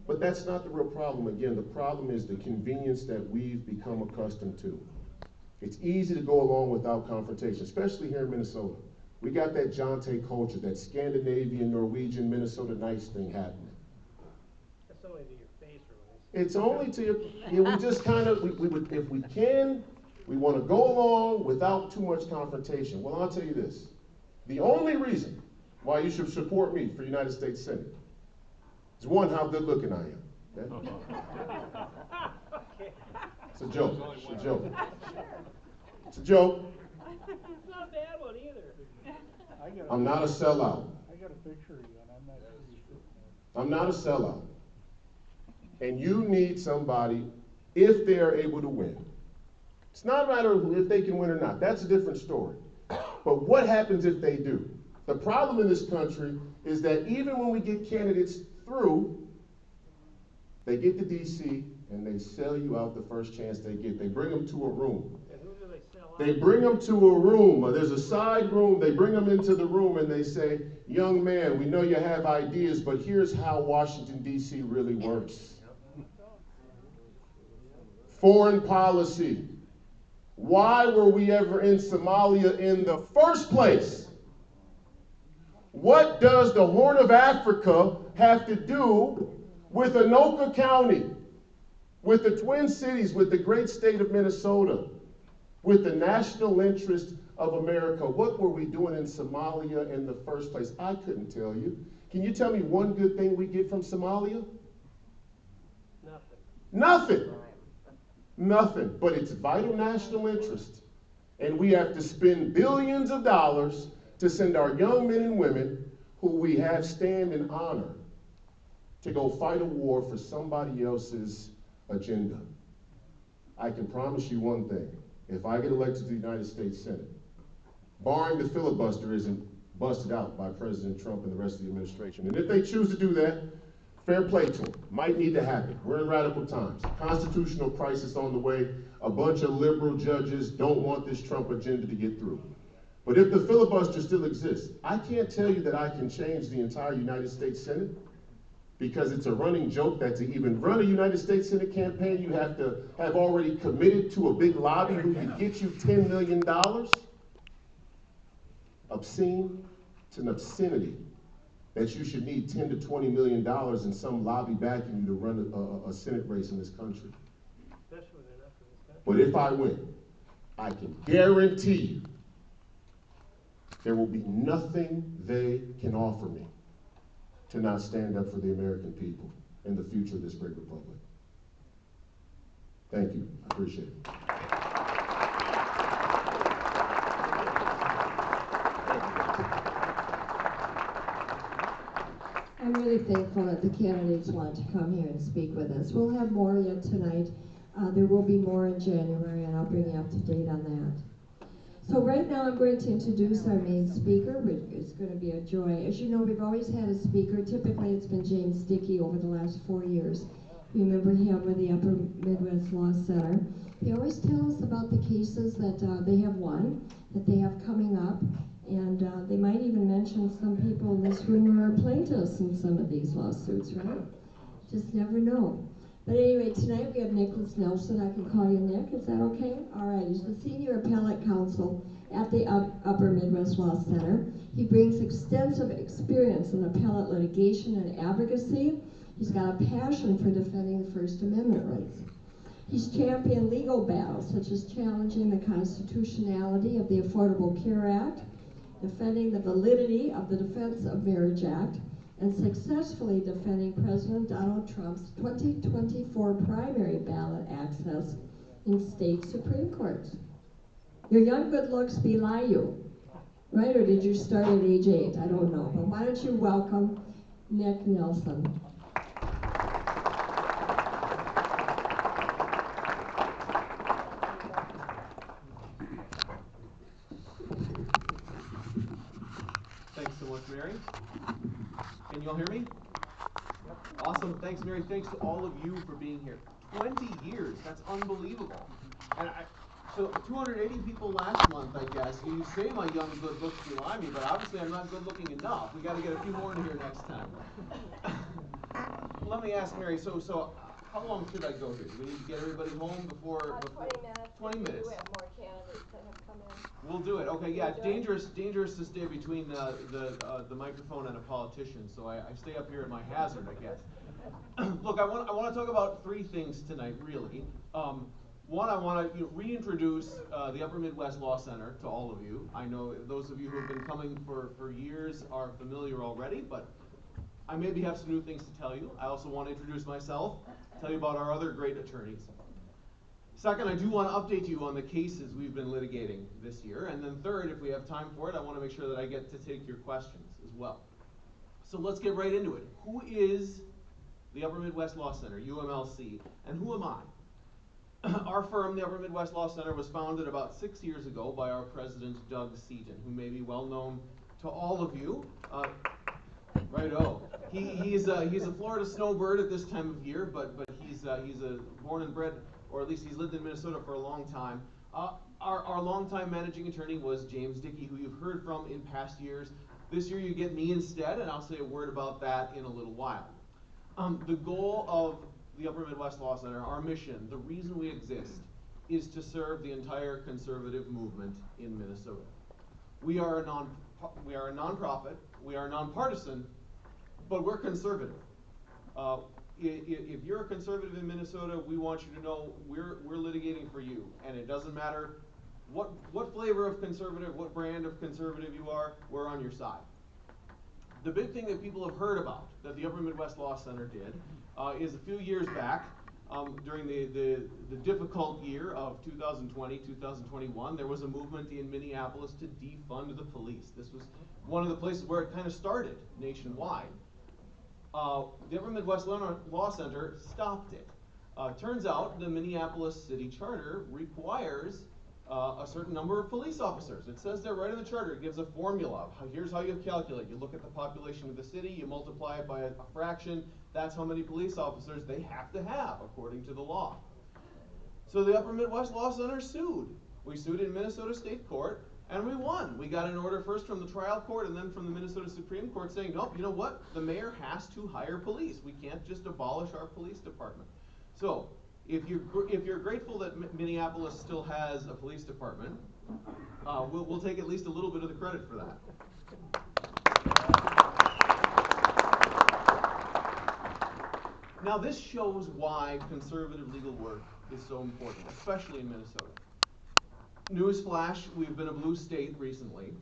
But that's not the real problem. Again, the problem is the convenience that we've become accustomed to. It's easy to go along without confrontation, especially here in Minnesota. We got that Jonte culture, that Scandinavian, Norwegian, Minnesota nice thing happening. That's only to your face, Royce. It's only to your, we just kind of, if we can, we want to go along without too much confrontation. Well, I'll tell you this. The only reason why you should support me for United States Senate is, one, how good looking I am. Okay? It's a joke. It's a joke. It's a joke. It's not a bad one either. I'm not a sellout. I got a picture of you, and I'm not sure you should. I'm not a sellout. And you need somebody, if they are able to win. It's not a matter of if they can win or not. That's a different story. But what happens if they do? The problem in this country is that even when we get candidates through, they get to D.C. and they sell you out the first chance they get. They bring them to a room. And who do they sell out? They bring them to a room. There's a side room. They bring them into the room and they say, young man, we know you have ideas, but here's how Washington, D.C. really works. Foreign policy. Why were we ever in Somalia in the first place? What does the Horn of Africa have to do with Anoka County, with the Twin Cities, with the great state of Minnesota, with the national interest of America? What were we doing in Somalia in the first place? I couldn't tell you. Can you tell me one good thing we get from Somalia? Nothing. Nothing. Nothing. But it's vital national interest. And we have to spend billions of dollars to send our young men and women who we have stand in honor to go fight a war for somebody else's agenda. I can promise you one thing. If I get elected to the United States Senate, barring the filibuster isn't busted out by President Trump and the rest of the administration, and if they choose to do that, fair play to them. Might need to happen. We're in radical times. Constitutional crisis on the way. A bunch of liberal judges don't want this Trump agenda to get through. But if the filibuster still exists, I can't tell you that I can change the entire United States Senate, because it's a running joke that to even run a United States Senate campaign, you have to have already committed to a big lobby who can get you $10 million. Obscene. It's an obscenity that you should need $10 to $20 million in some lobby backing you to run a Senate race in this country. Especially when they're not from this country. But if I win, I can guarantee you there will be nothing they can offer me to not stand up for the American people and the future of this great republic. Thank you. I appreciate it. really thankful that the candidates want to come here and speak with us. We'll have more yet tonight. There will be more in January, and I'll bring you up to date on that. So right now I'm going to introduce our main speaker, which is going to be a joy. As you know, we've always had a speaker. Typically it's been James Dickey over the last 4 years. You remember him with the Upper Midwest Law Center. They always tell us about the cases that they have won, that they have coming up, and they might even mention some people in this room are plaintiffs in some of these lawsuits, right? Just never know. But anyway, tonight we have Nicholas Nelson. I can call you Nick, is that okay? All right, he's the Senior Appellate Counsel at the Upper Midwest Law Center. He brings extensive experience in appellate litigation and advocacy. He's got a passion for defending the First Amendment rights. He's championed legal battles, such as challenging the constitutionality of the Affordable Care Act, defending the validity of the Defense of Marriage Act, and successfully defending President Donald Trump's 2024 primary ballot access in state Supreme Courts. Your young good looks belie you, right? Or did you start at age 8? I don't know. But why don't you welcome Nick Nelson. Thanks so much, Mary. Can you all hear me? Yep. Awesome. Thanks, Mary. Thanks to all of you for being here. 20 years. That's unbelievable. And so 280 people last month, I guess. You say my young good looks belie me, but obviously I'm not good looking enough. We got to get a few more in here next time. Let me ask Mary, so how long should I go here? Do we need to get everybody home before 20 minutes. 20 minutes. We have more candidates that have come in. We'll do it. Okay, yeah, dangerous to stay between the microphone and a politician, so I stay up here at my hazard, I guess. Look, I want to talk about 3 things tonight, really. One, I want to reintroduce the Upper Midwest Law Center to all of you. I know those of you who have been coming for years are familiar already, but I maybe have some new things to tell you. I also want to introduce myself, tell you about our other great attorneys. Second, I do want to update you on the cases we've been litigating this year. And then third, if we have time for it, I want to make sure that I get to take your questions as well. So let's get right into it. Who is the Upper Midwest Law Center, UMLC, and who am I? Our firm, the Upper Midwest Law Center, was founded about 6 years ago by our president, Doug Seaton, who may be well known to all of you. Righto. He's a Florida snowbird at this time of year, but he's a born and bred, or at least he's lived in Minnesota for a long time. Our longtime managing attorney was James Dickey, who you've heard from in past years. This year you get me instead, and I'll say a word about that in a little while. The goal of the Upper Midwest Law Center, our mission, the reason we exist, is to serve the entire conservative movement in Minnesota. We are a nonprofit, we are nonpartisan, but we're conservative. If you're a conservative in Minnesota, we want you to know we're litigating for you, and it doesn't matter what flavor of conservative, what brand of conservative you are, we're on your side. The big thing that people have heard about that the Upper Midwest Law Center did is a few years back, during the difficult year of 2020, 2021, there was a movement in Minneapolis to defund the police. This was one of the places where it kind of started nationwide. The Upper Midwest Law Center stopped it. Turns out the Minneapolis City Charter requires a certain number of police officers. It says there right in the charter, it gives a formula. Here's how you calculate. You look at the population of the city, you multiply it by a fraction, that's how many police officers they have to have according to the law. So the Upper Midwest Law Center sued. We sued in Minnesota State Court, and we won. We got an order first from the trial court and then from the Minnesota Supreme Court saying, nope, you know what? The mayor has to hire police. We can't just abolish our police department. So if you're grateful that Minneapolis still has a police department, we'll take at least a little bit of the credit for that. Now this shows why conservative legal work is so important, especially in Minnesota. Newsflash, we've been a blue state recently,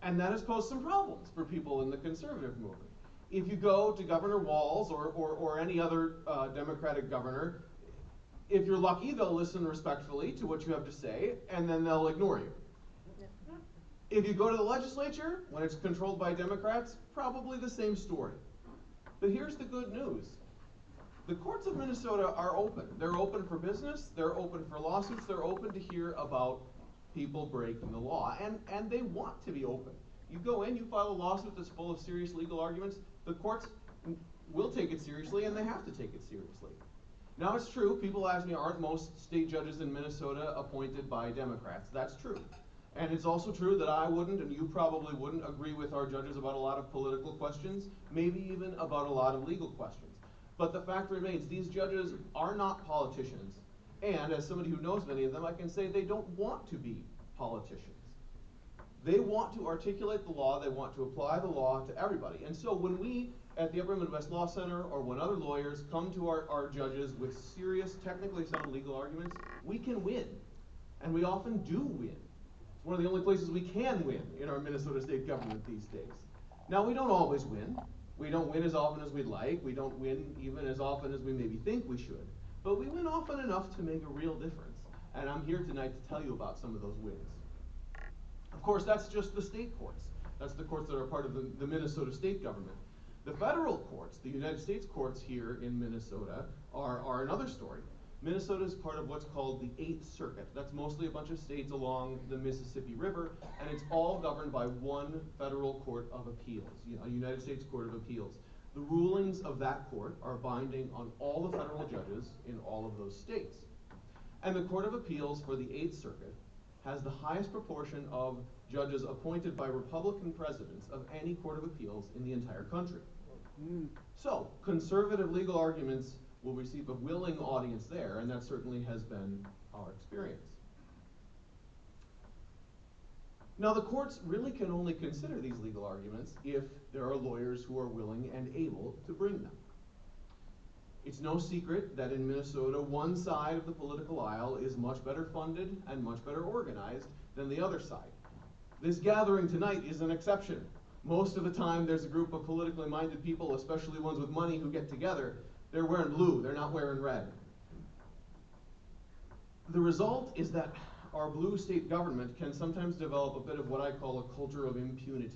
and that has posed some problems for people in the conservative movement. If you go to Governor Walz or any other Democratic governor, if you're lucky, they'll listen respectfully to what you have to say, and then they'll ignore you. If you go to the legislature, when it's controlled by Democrats, probably the same story. But here's the good news. The courts of Minnesota are open. They're open for business, they're open for lawsuits, they're open to hear about people breaking the law, and they want to be open. You go in, you file a lawsuit that's full of serious legal arguments, the courts will take it seriously, and they have to take it seriously. Now, it's true, people ask me, aren't most state judges in Minnesota appointed by Democrats? That's true. And it's also true that I wouldn't, and you probably wouldn't, agree with our judges about a lot of political questions, maybe even about a lot of legal questions. But the fact remains, these judges are not politicians, and as somebody who knows many of them, I can say they don't want to be politicians. They want to articulate the law, they want to apply the law to everybody. And so when we, at the Upper Midwest Law Center, or when other lawyers come to our judges with serious, technically sound legal arguments, we can win. And we often do win. It's one of the only places we can win in our Minnesota state government these days. Now, we don't always win. We don't win as often as we'd like. We don't win even as often as we maybe think we should. But we win often enough to make a real difference. And I'm here tonight to tell you about some of those wins. Of course, that's just the state courts. That's the courts that are part of the Minnesota state government. The federal courts, the United States courts here in Minnesota, are another story. Minnesota is part of what's called the 8th Circuit. That's mostly a bunch of states along the Mississippi River, and it's all governed by one federal court of appeals, a United States Court of Appeals. The rulings of that court are binding on all the federal judges in all of those states. And the Court of Appeals for the 8th Circuit has the highest proportion of judges appointed by Republican presidents of any court of appeals in the entire country. So, conservative legal arguments will receive a willing audience there, and that certainly has been our experience. Now, the courts really can only consider these legal arguments if there are lawyers who are willing and able to bring them. It's no secret that in Minnesota, one side of the political aisle is much better funded and much better organized than the other side. This gathering tonight is an exception. Most of the time, there's a group of politically minded people, especially ones with money, who get together. They're wearing blue, they're not wearing red. The result is that our blue state government can sometimes develop a bit of what I call a culture of impunity.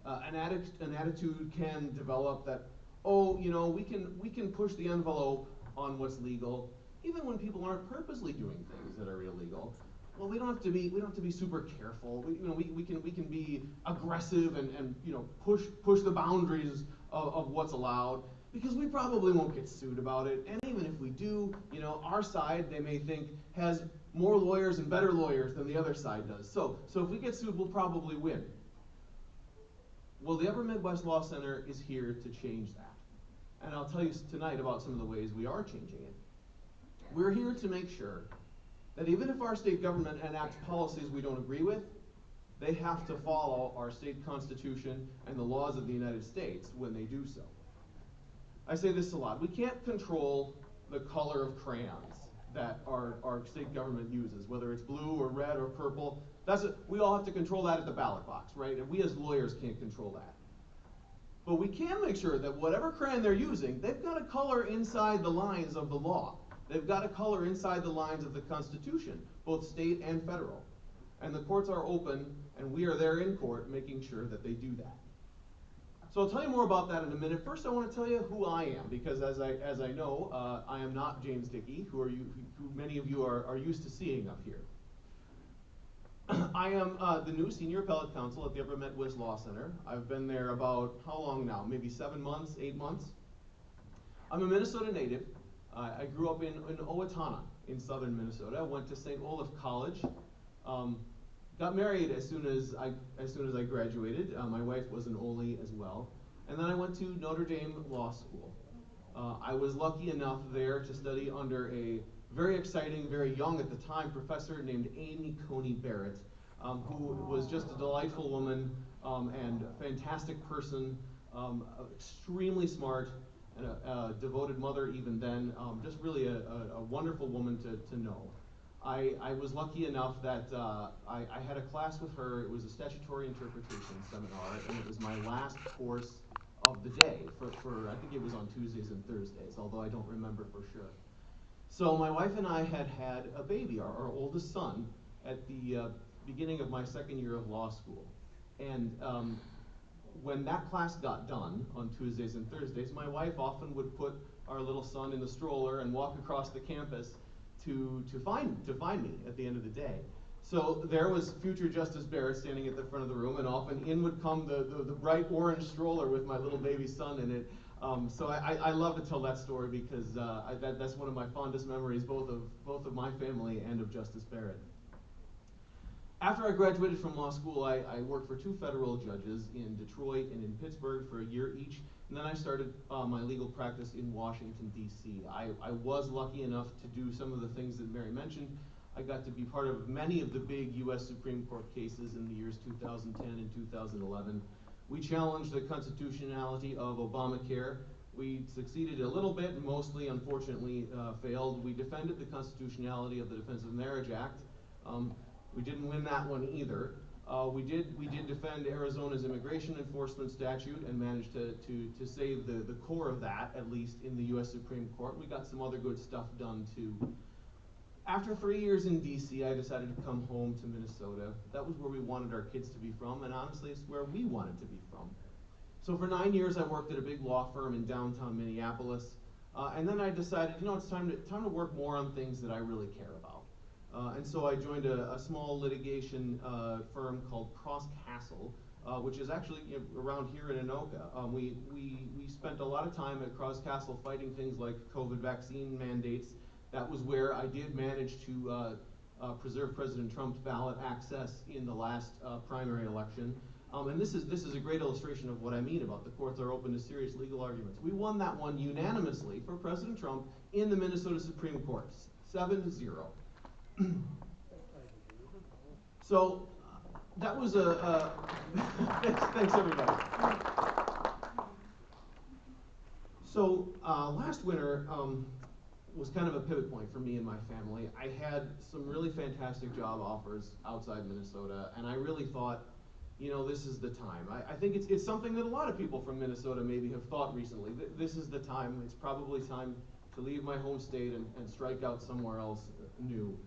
An attitude can develop that, oh, we can push the envelope on what's legal, even when people aren't purposely doing things that are illegal. Well, we don't have to be super careful. We can be aggressive and push the boundaries of what's allowed, because we probably won't get sued about it. And even if we do, our side, they may think, has more lawyers and better lawyers than the other side does. So if we get sued, we'll probably win. Well, the Upper Midwest Law Center is here to change that. And I'll tell you tonight about some of the ways we are changing it. We're here to make sure that even if our state government enacts policies we don't agree with, they have to follow our state constitution and the laws of the United States when they do so. I say this a lot. We can't control the color of crayons that our state government uses, whether it's blue or red or purple. We all have to control that at the ballot box, right? And we as lawyers can't control that. But we can make sure that whatever crayon they're using, they've got a color inside the lines of the law. They've got a color inside the lines of the Constitution, both state and federal. And the courts are open, and we are there in court making sure that they do that. So I'll tell you more about that in a minute. First, I want to tell you who I am, because as I know, I am not James Dickey, who many of you are used to seeing up here. I am the new senior appellate counsel at the Upper Midwest Law Center. I've been there about, how long now? Maybe 7 months, 8 months? I'm a Minnesota native. I grew up in Owatonna in southern Minnesota. I went to St. Olaf College. Got married as soon as I graduated. My wife was an Ole as well. And then I went to Notre Dame Law School. I was lucky enough there to study under a very exciting, very young at the time professor named Amy Coney Barrett, who was just a delightful woman and a fantastic person, extremely smart, and a devoted mother even then, just really a wonderful woman to know. I was lucky enough that I had a class with her. It was a statutory interpretation seminar, and it was my last course of the day for I think it was on Tuesdays and Thursdays, although I don't remember for sure. So my wife and I had a baby, our oldest son, at the beginning of my second year of law school. And when that class got done on Tuesdays and Thursdays, my wife often would put our little son in the stroller and walk across the campus to find me at the end of the day. So there was future Justice Barrett standing at the front of the room, and often in would come the bright orange stroller with my little baby son in it. So I love to tell that story because that's one of my fondest memories, both of my family and of Justice Barrett. After I graduated from law school, I worked for 2 federal judges in Detroit and in Pittsburgh for a year each, and then I started my legal practice in Washington, D.C. I was lucky enough to do some of the things that Mary mentioned. I got to be part of many of the big U.S. Supreme Court cases in the years 2010 and 2011. We challenged the constitutionality of Obamacare. We succeeded a little bit, mostly, unfortunately, failed. We defended the constitutionality of the Defense of Marriage Act. We didn't win that one either. We did defend Arizona's immigration enforcement statute and managed to save the core of that, at least in the U.S. Supreme Court. We got some other good stuff done too. After 3 years in D.C., I decided to come home to Minnesota. That was where we wanted our kids to be from, and honestly, it's where we wanted to be from. So for 9 years, I worked at a big law firm in downtown Minneapolis, and then I decided, it's time to work more on things that I really care about. And so I joined a small litigation firm called Cross Castle, which is actually around here in Anoka. We spent a lot of time at Cross Castle fighting things like COVID vaccine mandates. That was where I did manage to preserve President Trump's ballot access in the last primary election. And this is a great illustration of what I mean about the courts are open to serious legal arguments. We won that one unanimously for President Trump in the Minnesota Supreme Court, 7-0. So that was thanks everybody. So last winter was kind of a pivot point for me and my family. I had some really fantastic job offers outside Minnesota, and I really thought, this is the time. I think it's something that a lot of people from Minnesota maybe have thought recently. This is the time. It's probably time to leave my home state and strike out somewhere else new.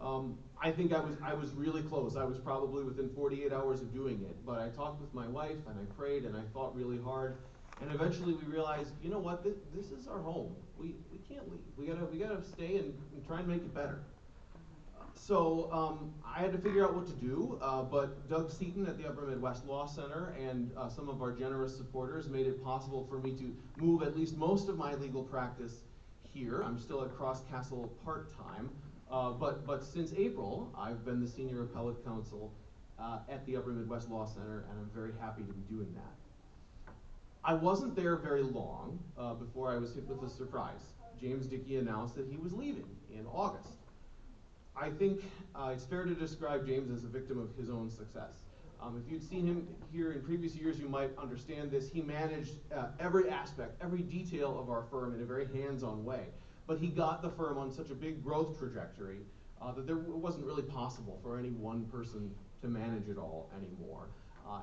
I think I was really close. I was probably within 48 hours of doing it, but I talked with my wife and I prayed and I thought really hard, and eventually we realized, you know what, this is our home. We can't leave. We gotta stay and try and make it better. So I had to figure out what to do, but Doug Seaton at the Upper Midwest Law Center and some of our generous supporters made it possible for me to move at least most of my legal practice here. I'm still at Cross Castle part-time, but since April, I've been the senior appellate counsel at the Upper Midwest Law Center, and I'm very happy to be doing that. I wasn't there very long before I was hit with a surprise. James Dickey announced that he was leaving in August. I think it's fair to describe James as a victim of his own success. If you'd seen him here in previous years, you might understand this. He managed every aspect, every detail of our firm in a very hands-on way. But he got the firm on such a big growth trajectory that it wasn't really possible for any one person to manage it all anymore.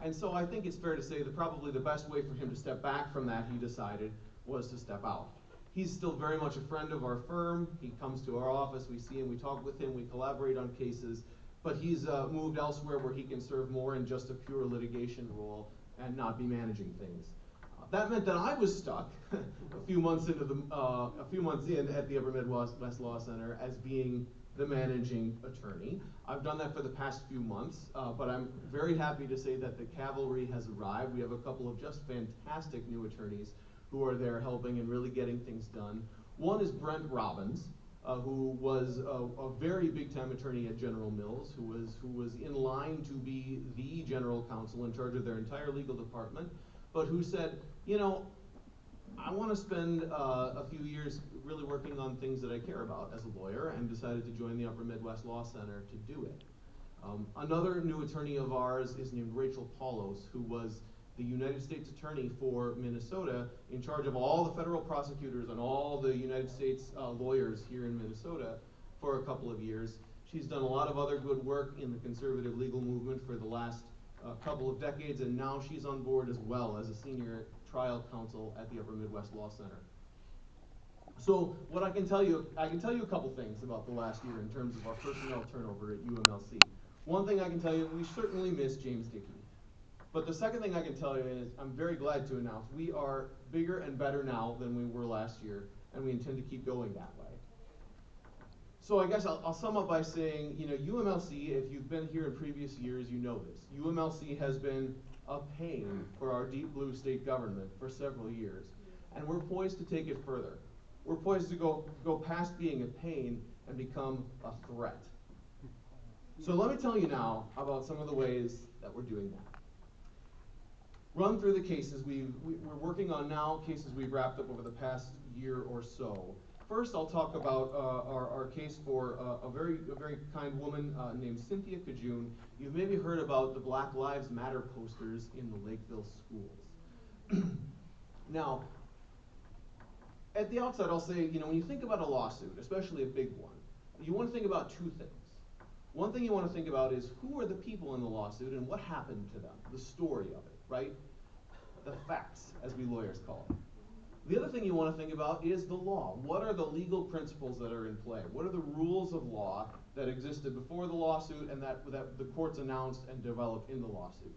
And so I think it's fair to say that probably the best way for him to step back from that, he decided, was to step out. He's still very much a friend of our firm. He comes to our office, we see him, we talk with him, we collaborate on cases, but he's moved elsewhere where he can serve more in just a pure litigation role and not be managing things. That meant that I was stuck a few months in at the Upper Midwest Law Center as being the managing attorney. I've done that for the past few months, but I'm very happy to say that the cavalry has arrived. We have a couple of just fantastic new attorneys who are there helping and really getting things done. One is Brent Robbins, who was a very big-time attorney at General Mills, who was in line to be the general counsel in charge of their entire legal department, but who said, I want to spend a few years really working on things that I care about as a lawyer, and decided to join the Upper Midwest Law Center to do it. Another new attorney of ours is named Rachel Paulos, who was the United States Attorney for Minnesota, in charge of all the federal prosecutors and all the United States lawyers here in Minnesota for a couple of years. She's done a lot of other good work in the conservative legal movement for the last couple of decades, and now she's on board as well as a senior trial counsel at the Upper Midwest Law Center. So what I can tell you a couple things about the last year in terms of our personnel turnover at UMLC. One thing I can tell you, we certainly miss James Dickey. But the second thing I can tell you is I'm very glad to announce we are bigger and better now than we were last year, and we intend to keep going that way. So I guess I'll sum up by saying, you know, UMLC, if you've been here in previous years, you know this. UMLC has been a pain for our deep blue state government for several years, and we're poised to take it further. We're poised to go past being a pain and become a threat. So let me tell you now about some of the ways that we're doing that. Run through the cases we're working on now, cases we've wrapped up over the past year or so. First, I'll talk about our case for a very kind woman named Cynthia Cajun. You've maybe heard about the Black Lives Matter posters in the Lakeville schools. Now, at the outset, I'll say, you know, when you think about a lawsuit, especially a big one, you want to think about two things. One thing you want to think about is who are the people in the lawsuit and what happened to them, the story of it, right? The facts, as we lawyers call it. The other thing you want to think about is the law. What are the legal principles that are in play? What are the rules of law that existed before the lawsuit and that the courts announced and developed in the lawsuit?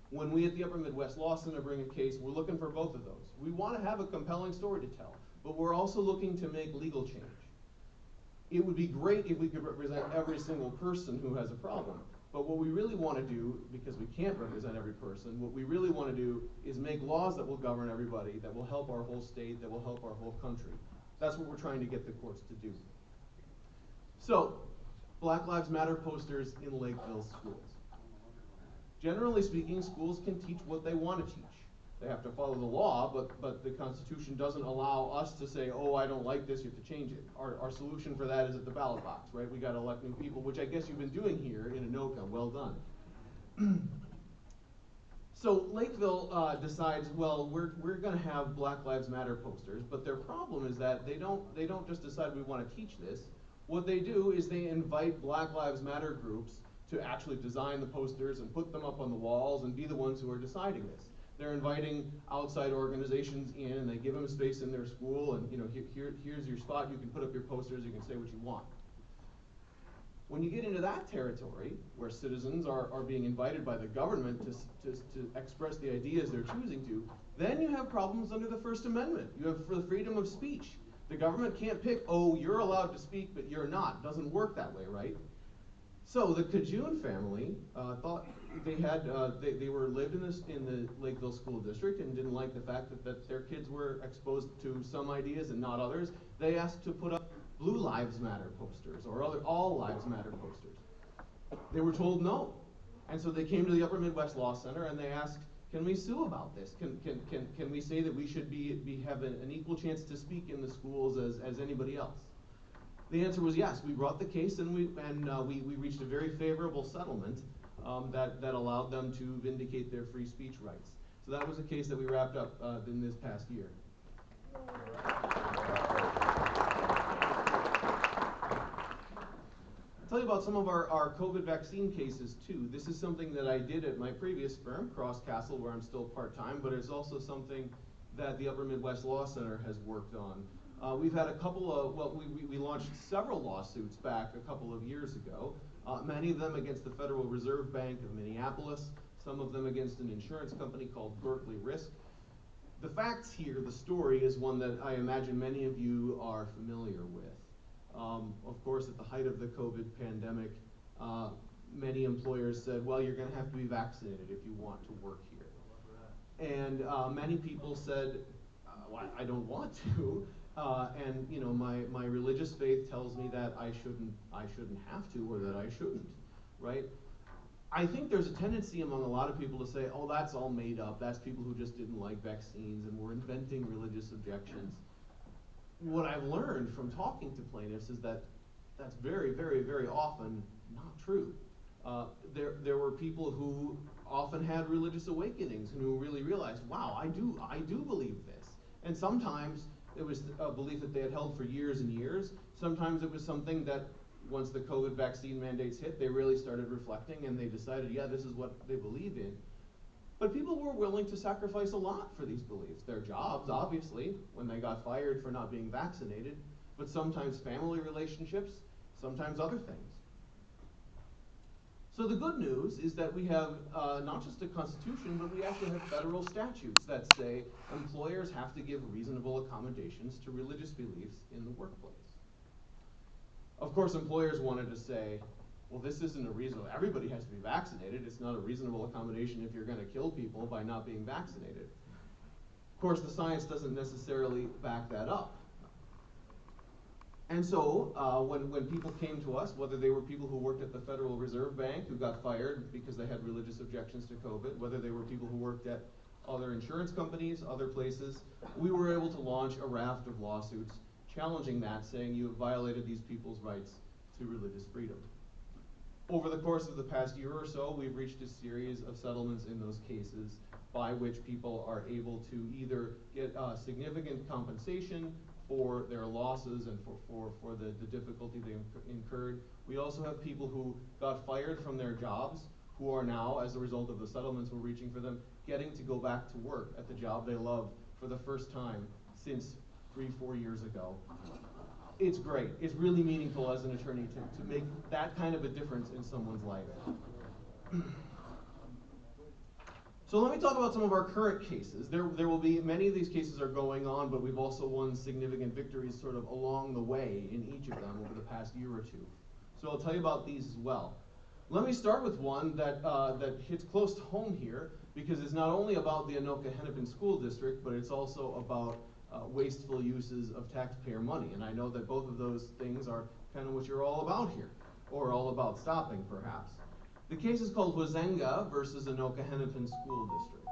When we at the Upper Midwest Law Center bring a case, we're looking for both of those. We want to have a compelling story to tell, but we're also looking to make legal change. It would be great if we could represent every single person who has a problem. But what we really want to do, because we can't represent every person, what we really want to do is make laws that will govern everybody, that will help our whole state, that will help our whole country. That's what we're trying to get the courts to do. So, Black Lives Matter posters in Lakeville schools. Generally speaking, schools can teach what they want to teach. They have to follow the law, but the Constitution doesn't allow us to say, oh, I don't like this, you have to change it. Our solution for that is at the ballot box, right? We got to elect new people, which I guess you've been doing here in Anoka. Well done. So Lakeville decides, well, we're going to have Black Lives Matter posters, but their problem is that they don't just decide we want to teach this. What they do is they invite Black Lives Matter groups to actually design the posters and put them up on the walls and be the ones who are deciding this. They're inviting outside organizations in, and they give them space in their school, and you know, here's your spot. You can put up your posters. You can say what you want. When you get into that territory, where citizens are being invited by the government to express the ideas they're choosing to, then you have problems under the First Amendment. You have the freedom of speech. The government can't pick, oh, you're allowed to speak, but you're not. It doesn't work that way, right? So the Cajun family thought they had they were lived in the Lakeville School District and didn't like the fact that their kids were exposed to some ideas and not others. They asked to put up Blue Lives Matter posters or other All Lives Matter posters. They were told no, and so they came to the Upper Midwest Law Center and they asked, can we sue about this? Can we say that we should have an equal chance to speak in the schools as anybody else? The answer was yes. We brought the case and we reached a very favorable settlement that allowed them to vindicate their free speech rights. So that was a case that we wrapped up in this past year. I'll tell you about some of our COVID vaccine cases too. This is something that I did at my previous firm, Cross Castle, where I'm still part-time, but it's also something that the Upper Midwest Law Center has worked on. We've had a couple of, well, we launched several lawsuits back a couple of years ago, many of them against the Federal Reserve Bank of Minneapolis, some of them against an insurance company called Berkeley Risk. The facts here, the story, is one that I imagine many of you are familiar with. Of course, at the height of the COVID pandemic, many employers said, well, you're going to have to be vaccinated if you want to work here. And many people said, well, I don't want to. And you know, my religious faith tells me that I shouldn't have to, or that I shouldn't, right? I think there's a tendency among a lot of people to say, oh, that's all made up. That's people who just didn't like vaccines and were inventing religious objections. What I've learned from talking to plaintiffs is that that's very, very, very often not true. There were people who often had religious awakenings and who really realized, wow, I do believe this. And sometimes it was a belief that they had held for years and years. Sometimes it was something that once the COVID vaccine mandates hit, they really started reflecting and they decided, yeah, this is what they believe in. But people were willing to sacrifice a lot for these beliefs. Their jobs, obviously, when they got fired for not being vaccinated, but sometimes family relationships, sometimes other things. So the good news is that we have not just a constitution, but we actually have federal statutes that say employers have to give reasonable accommodations to religious beliefs in the workplace. Of course, employers wanted to say, well, this isn't a reasonable, everybody has to be vaccinated. It's not a reasonable accommodation if you're going to kill people by not being vaccinated. Of course, the science doesn't necessarily back that up. And so, when people came to us, whether they were people who worked at the Federal Reserve Bank who got fired because they had religious objections to COVID, whether they were people who worked at other insurance companies, other places, we were able to launch a raft of lawsuits challenging that, saying you have violated these people's rights to religious freedom. Over the course of the past year or so, we've reached a series of settlements in those cases by which people are able to either get significant compensation for their losses and for the difficulty they incurred. We also have people who got fired from their jobs who are now, as a result of the settlements we're reaching for them, getting to go back to work at the job they love for the first time since 3-4 years ago. It's great. It's really meaningful as an attorney to make that kind of a difference in someone's life. So let me talk about some of our current cases. There will be, many of these cases are going on, but we've also won significant victories sort of along the way in each of them over the past year or two. So I'll tell you about these as well. Let me start with one that hits close to home here, because it's not only about the Anoka-Hennepin School District, but it's also about wasteful uses of taxpayer money. And I know that both of those things are kind of what you're all about here, or all about stopping, perhaps. The case is called Huizenga versus Anoka-Hennepin School District.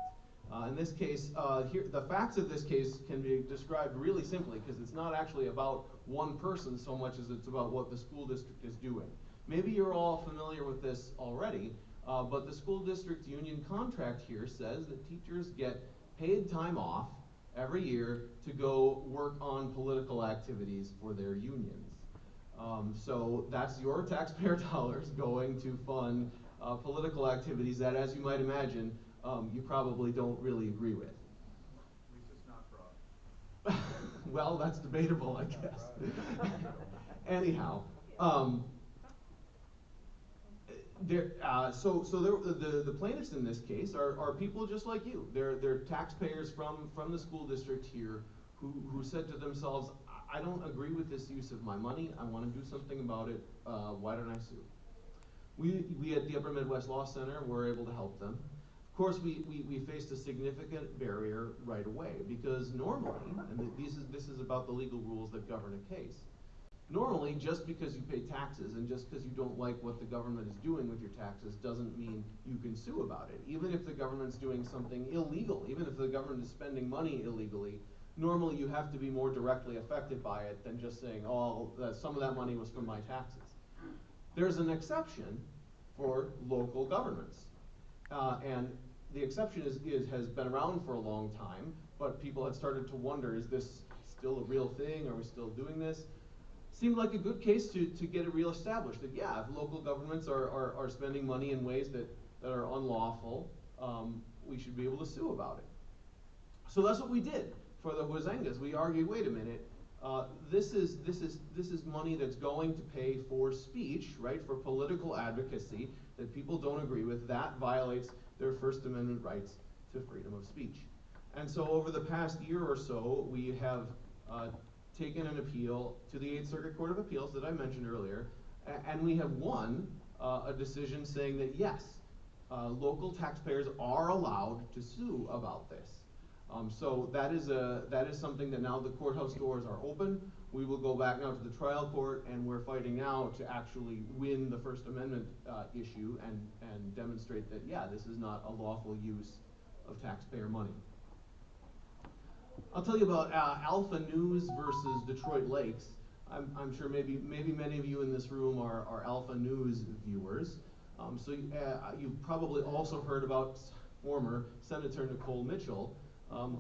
In this case, here, the facts of this case can be described really simply, because it's not actually about one person so much as it's about what the school district is doing. Maybe you're all familiar with this already, but the school district union contract here says that teachers get paid time off every year to go work on political activities for their unions. So that's your taxpayer dollars going to fund political activities that, as you might imagine, you probably don't really agree with. At least it's not fraud. Well, that's debatable, I guess. Anyhow, the plaintiffs in this case are people just like you. They're taxpayers from the school district here who said to themselves, I don't agree with this use of my money. I want to do something about it. Why don't I sue? We at the Upper Midwest Law Center were able to help them. Of course, we faced a significant barrier right away, because normally, and this is about the legal rules that govern a case, normally just because you pay taxes and just because you don't like what the government is doing with your taxes doesn't mean you can sue about it. Even if the government's doing something illegal, even if the government is spending money illegally, normally you have to be more directly affected by it than just saying, oh, some of that money was from my taxes. There's an exception for local governments. And the exception has been around for a long time, but people had started to wonder, is this still a real thing? Are we still doing this? Seemed like a good case to get it real established, that yeah, if local governments are spending money in ways that are unlawful, we should be able to sue about it. So that's what we did for the Huizengas. We argued, wait a minute, this is money that's going to pay for speech, right, for political advocacy that people don't agree with. That violates their First Amendment rights to freedom of speech. And so over the past year or so, we have taken an appeal to the 8th Circuit Court of Appeals that I mentioned earlier, and we have won a decision saying that yes, local taxpayers are allowed to sue about this. So that is something that now the courthouse doors are open. We will go back now to the trial court, and we're fighting now to actually win the First Amendment issue and demonstrate that, yeah, this is not a lawful use of taxpayer money. I'll tell you about Alpha News versus Detroit Lakes. I'm sure maybe many of you in this room are Alpha News viewers. So you've probably also heard about former Senator Nicole Mitchell,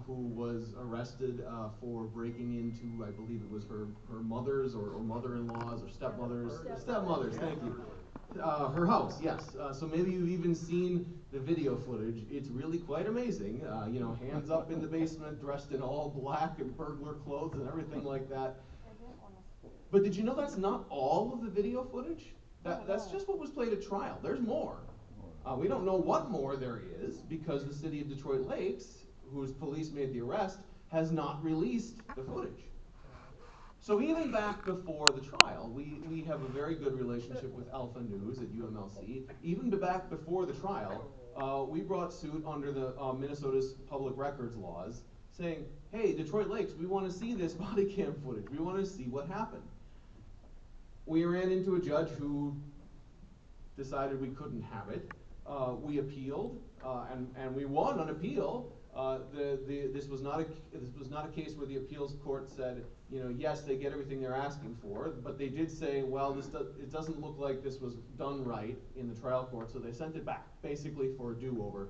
who was arrested for breaking into, I believe it was her mother's or mother-in-law's or stepmother's, thank you. Her house, yes. So maybe you've even seen the video footage. It's really quite amazing. You know, hands up in the basement, dressed in all black and burglar clothes and everything like that. But did you know that's not all of the video footage? That's just what was played at trial. There's more. We don't know what more there is because the city of Detroit Lakes, whose police made the arrest, has not released the footage. So even back before the trial, we have a very good relationship with Alpha News at UMLC. Even back before the trial, we brought suit under the Minnesota's public records laws saying, hey, Detroit Lakes, we want to see this body cam footage. We want to see what happened. We ran into a judge who decided we couldn't have it. We appealed, and we won on appeal. This was not a case where the appeals court said, yes, they get everything they're asking for, but they did say, well, it doesn't look like this was done right in the trial court, so they sent it back, basically for a do-over.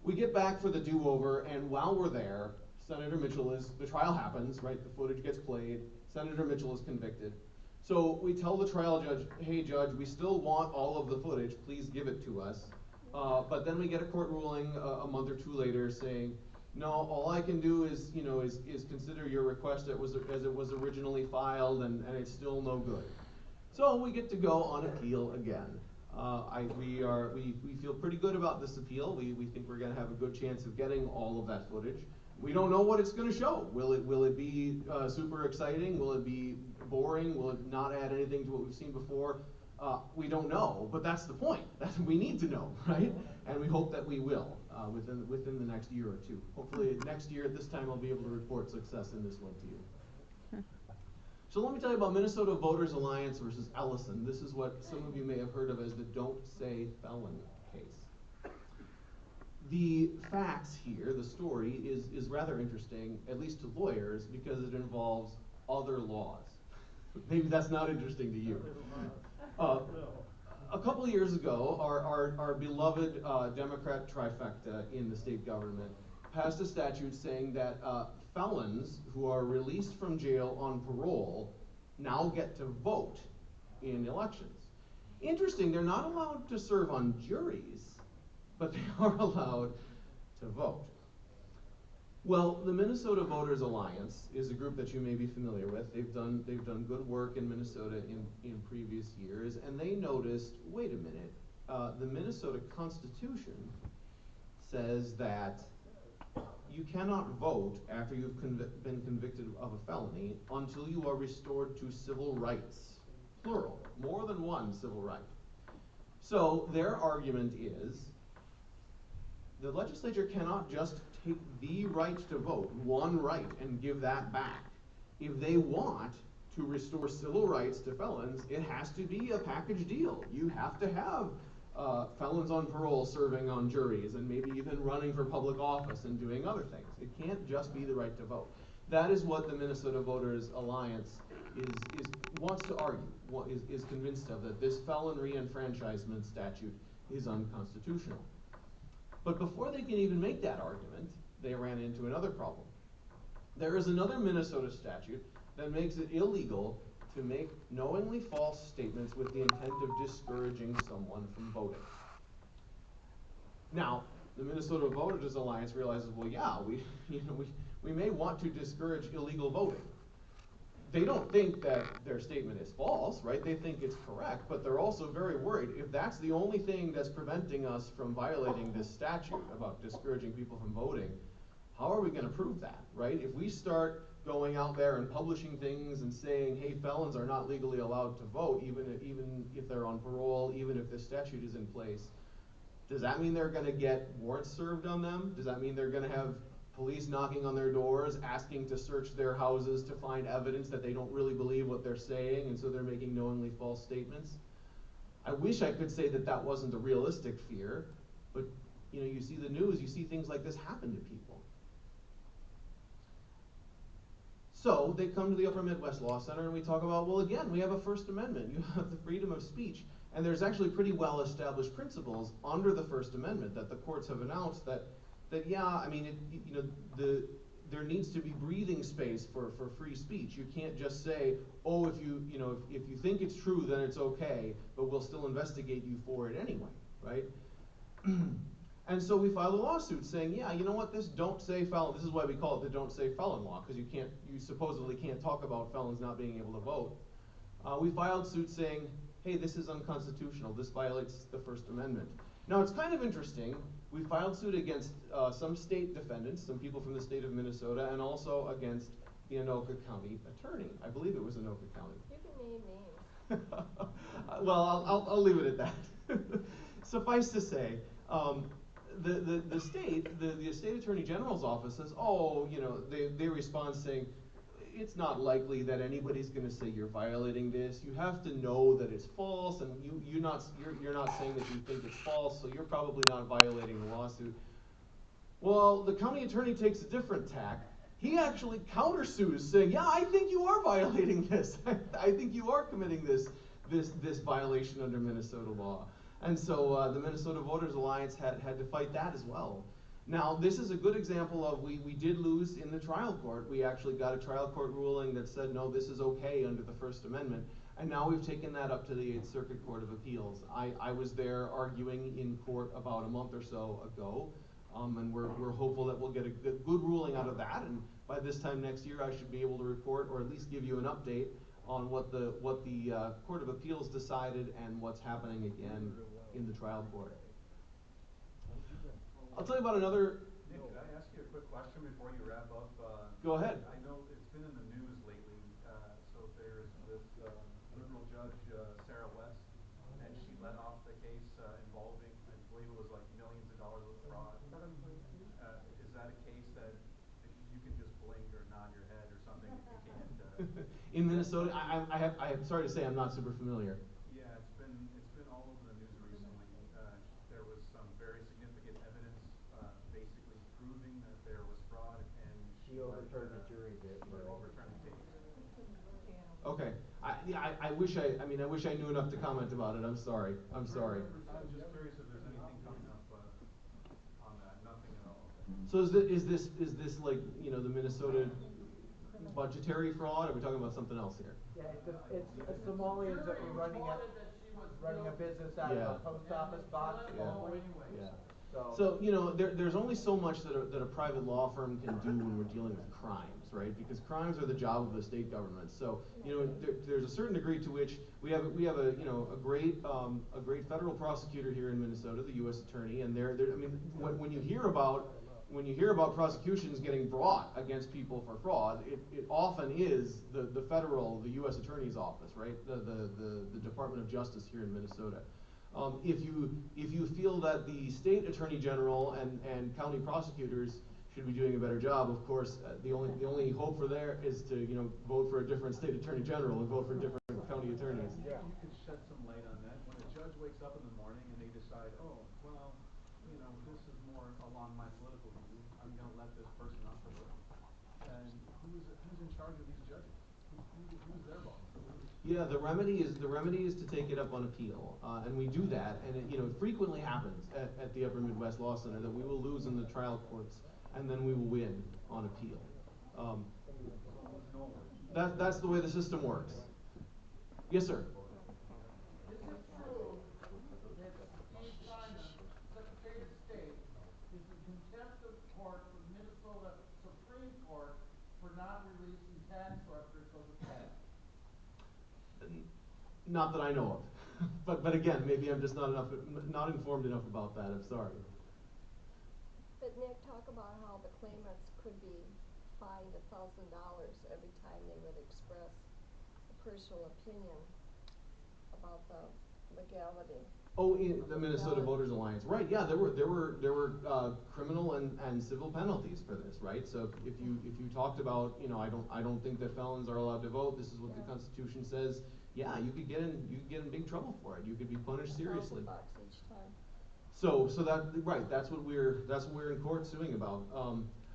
We get back for the do-over, and while we're there, the trial happens, right? The footage gets played, Senator Mitchell is convicted. So we tell the trial judge, hey judge, we still want all of the footage, please give it to us. But then we get a court ruling a month or two later saying, no, all I can do is consider your request as it was originally filed, and it's still no good. So we get to go on appeal again. We feel pretty good about this appeal. We think we're going to have a good chance of getting all of that footage. We don't know what it's going to show. Will it be super exciting? Will it be boring? Will it not add anything to what we've seen before? We don't know, but that's the point. We need to know, right? And we hope that we will within the next year or two. Hopefully next year at this time I'll be able to report success in this one to you. So let me tell you about Minnesota Voters Alliance versus Ellison. This is what some of you may have heard of as the Don't Say Felon case. The facts here, the story, is rather interesting, at least to lawyers, because it involves other laws. Maybe that's not interesting to you. A couple of years ago, our beloved Democrat trifecta in the state government passed a statute saying that felons who are released from jail on parole now get to vote in elections. Interesting, they're not allowed to serve on juries, but they are allowed to vote. Well, the Minnesota Voters Alliance is a group that you may be familiar with. They've done good work in Minnesota in previous years, and they noticed, wait a minute, the Minnesota Constitution says that you cannot vote after you've been convicted of a felony until you are restored to civil rights, plural, more than one civil right. So their argument is the legislature cannot just take the right to vote, one right, and give that back. If they want to restore civil rights to felons, it has to be a package deal. You have to have felons on parole serving on juries and maybe even running for public office and doing other things. It can't just be the right to vote. That is what the Minnesota Voters Alliance wants to argue, is convinced of, that this felon reenfranchisement statute is unconstitutional. But before they can even make that argument, they ran into another problem. There is another Minnesota statute that makes it illegal to make knowingly false statements with the intent of discouraging someone from voting. Now, the Minnesota Voters Alliance realizes, well, yeah, we may want to discourage illegal voting. They don't think that their statement is false, right? They think it's correct, but they're also very worried. If that's the only thing that's preventing us from violating this statute about discouraging people from voting, how are we going to prove that, right? If we start going out there and publishing things and saying, hey, felons are not legally allowed to vote, even if they're on parole, even if this statute is in place, does that mean they're going to get warrants served on them? Does that mean they're going to have police knocking on their doors, asking to search their houses to find evidence that they don't really believe what they're saying, and so they're making knowingly false statements? I wish I could say that that wasn't a realistic fear, but you see the news, you see things like this happen to people. So they come to the Upper Midwest Law Center and we talk about, well, again, we have a First Amendment. You have the freedom of speech. And there's actually pretty well-established principles under the First Amendment that the courts have announced that yeah, I mean, there needs to be breathing space for free speech. You can't just say, oh, if you think it's true, then it's okay, but we'll still investigate you for it anyway, right? And so we filed a lawsuit saying, yeah, you know what, this don't say felon, this is why we call it the don't say felon law, because you supposedly can't talk about felons not being able to vote. We filed suit saying, hey, this is unconstitutional, this violates the First Amendment. Now, it's kind of interesting. We filed suit against some state defendants, some people from the state of Minnesota, and also against the Anoka County attorney. I believe it was Anoka County. You can name names. Well, I'll leave it at that. Suffice to say, the state attorney general's office says, oh, you know, they respond saying, it's not likely that anybody's going to say you're violating this. You have to know that it's false, and you're not saying that you think it's false, so you're probably not violating the lawsuit. Well, the county attorney takes a different tack. He actually countersues, saying, yeah, I think you are violating this. I think you are committing this violation under Minnesota law. And so the Minnesota Voters Alliance had to fight that as well. Now, this is a good example of we did lose in the trial court. We actually got a trial court ruling that said, no, this is okay under the First Amendment. And now we've taken that up to the 8th Circuit Court of Appeals. I was there arguing in court about a month or so ago. And we're hopeful that we'll get a good ruling out of that. And by this time next year, I should be able to report, or at least give you an update on what the Court of Appeals decided and what's happening again in the trial court. I'll tell you about another. Nick, could I ask you a quick question before you wrap up? Go ahead. I know it's been in the news lately. So there's this liberal judge, Sarah West, and she let off the case involving, I believe it was like millions of dollars of fraud. Is that a case that you can just blink or nod your head or something if you can't? In Minnesota, I'm sorry to say I'm not super familiar. Yeah, it's been all over the news recently. There was some very significant evidence, basically proving that there was fraud, and she overturned the jury bit. Overturned the case. Okay. I wish I knew enough to comment about it. I'm sorry. I'm just curious if there's anything coming up on that. Nothing at all. So is this like, you know, the Minnesota budgetary fraud? Or are we talking about something else here? Yeah, it's Somalians that were running a business out of a post office box locally. Yeah. So you know, there's only so much that a private law firm can do when we're dealing with crimes, right? Because crimes are the job of the state government. So you know, there's a certain degree to which we have a you know a great federal prosecutor here in Minnesota, the U.S. Attorney, and I mean, when you hear about prosecutions getting brought against people for fraud, it often is the U.S. Attorney's office, right? The Department of Justice here in Minnesota. If you feel that the state attorney general and county prosecutors should be doing a better job, of course, the only hope for there is to, you know, vote for a different state attorney general and vote for different county attorneys. Yeah, you could shed some light on that. When a judge wakes up in the morning and they decide, oh, well, you know, this is more along my political view, I'm going to let this person off the hook. And who's in charge of these judges? Who's their boss? Yeah, the remedy is to take it up on appeal, and we do that, and it, you know, frequently happens at the Upper Midwest Law Center that we will lose in the trial courts, and then we will win on appeal. That's the way the system works. Yes, sir. Is it true that Steve Simon, Secretary of State, is in contempt of court for the Minnesota Supreme Court for not releasing tax records of the past? Not that I know of, but again, maybe I'm just not informed enough about that. I'm sorry. But Nick, talk about how the claimants could be fined $1,000 every time they would express a personal opinion about the legality. Oh, in the Minnesota Voters Alliance, right? Yeah, there were criminal and civil penalties for this, right? So if you talked about, you know, I don't think that felons are allowed to vote. This is what the Constitution says. Yeah, you could get in big trouble for it. You could be punished seriously. $1,000 each time. So that right, that's what we're in court suing about.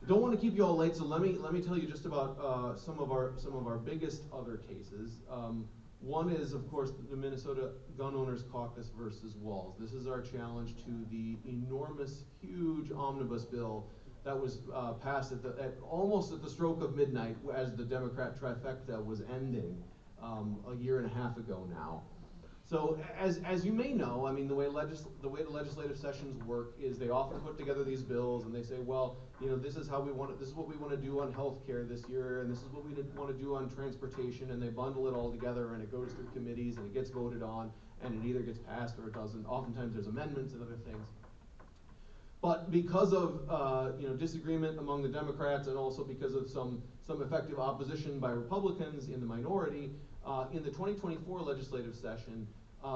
Don't want to keep you all late, so let me tell you just about some of our biggest other cases. One is, of course, the Minnesota Gun Owners Caucus versus Walz. This is our challenge to the enormous, huge omnibus bill that was passed almost at the stroke of midnight as the Democrat trifecta was ending a year and a half ago now. So as you may know, I mean, the way the legislative sessions work is they often put together these bills and they say, well, you know, this is how we want it, this is what we want to do on healthcare this year, and this is what we want to do on transportation, and they bundle it all together and it goes through committees and it gets voted on, and it either gets passed or it doesn't. Oftentimes there's amendments and other things. But because of you know, disagreement among the Democrats and also because of some effective opposition by Republicans in the minority, in the 2024 legislative session,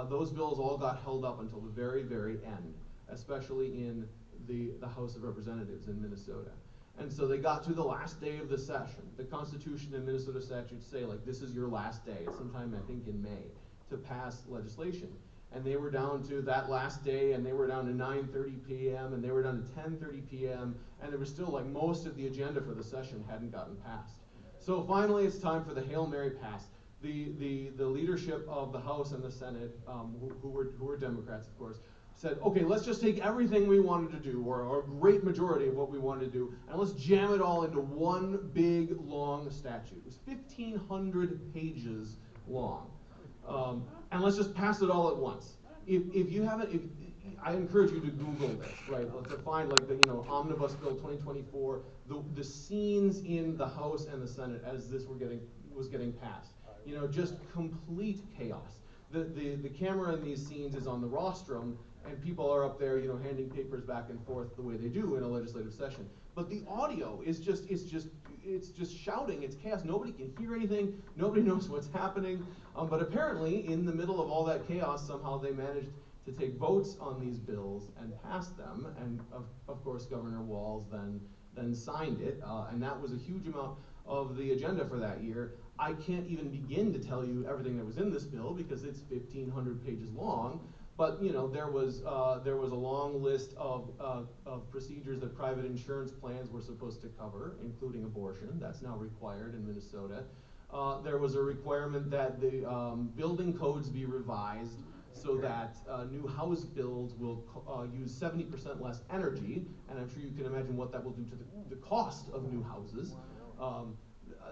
those bills all got held up until the very, very end, especially in the House of Representatives in Minnesota. And so they got to the last day of the session. The Constitution and Minnesota statutes say, like, this is your last day, sometime I think in May, to pass legislation. And they were down to that last day, and they were down to 9:30 p.m., and they were down to 10:30 p.m., and there was still, like, most of the agenda for the session hadn't gotten passed. So finally it's time for the Hail Mary pass. The leadership of the House and the Senate, who were Democrats, of course, said, okay, let's just take everything we wanted to do, or a great majority of what we wanted to do, and let's jam it all into one big, long statute. It was 1,500 pages long. And let's just pass it all at once. If you haven't, I encourage you to Google this, right? To find, like, the, you know, Omnibus Bill 2024, the scenes in the House and the Senate as this was getting passed. You know, just complete chaos. The camera in these scenes is on the rostrum, and people are up there, you know, handing papers back and forth the way they do in a legislative session. But the audio is just shouting, it's chaos. Nobody can hear anything, nobody knows what's happening. But apparently, in the middle of all that chaos, somehow they managed to take votes on these bills and pass them, and of course Governor Walz then signed it, and that was a huge amount of the agenda for that year. I can't even begin to tell you everything that was in this bill because it's 1,500 pages long. But, you know, there was a long list of procedures that private insurance plans were supposed to cover, including abortion. That's now required in Minnesota. There was a requirement that the building codes be revised so that new house builds will use 70% less energy, and I'm sure you can imagine what that will do to the cost of new houses.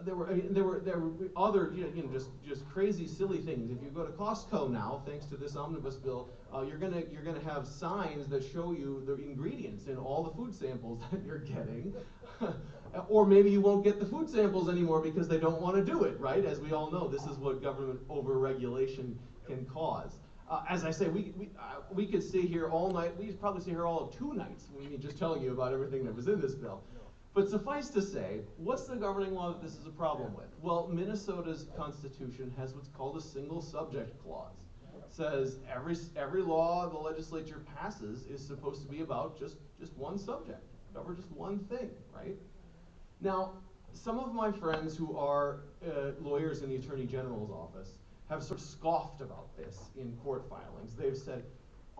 There were other, you know, just crazy, silly things. If you go to Costco now, thanks to this omnibus bill, you're gonna have signs that show you the ingredients in all the food samples that you're getting. Or maybe you won't get the food samples anymore because they don't want to do it, right? As we all know, this is what government overregulation can cause. As I say, we could stay here all night. We'd probably stay here all of 2 nights. We mean just telling you about everything that was in this bill. But suffice to say, what's the governing law that this is a problem with? Well, Minnesota's constitution has what's called a single subject clause. It says every law the legislature passes is supposed to be about just one subject, cover just one thing, right? Now, some of my friends who are lawyers in the Attorney General's office have sort of scoffed about this in court filings. They've said,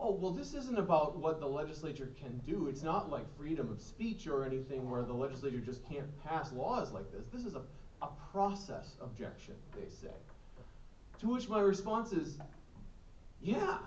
oh, well, this isn't about what the legislature can do. It's not like freedom of speech or anything where the legislature just can't pass laws like this. This is a process objection, they say. To which my response is, yeah,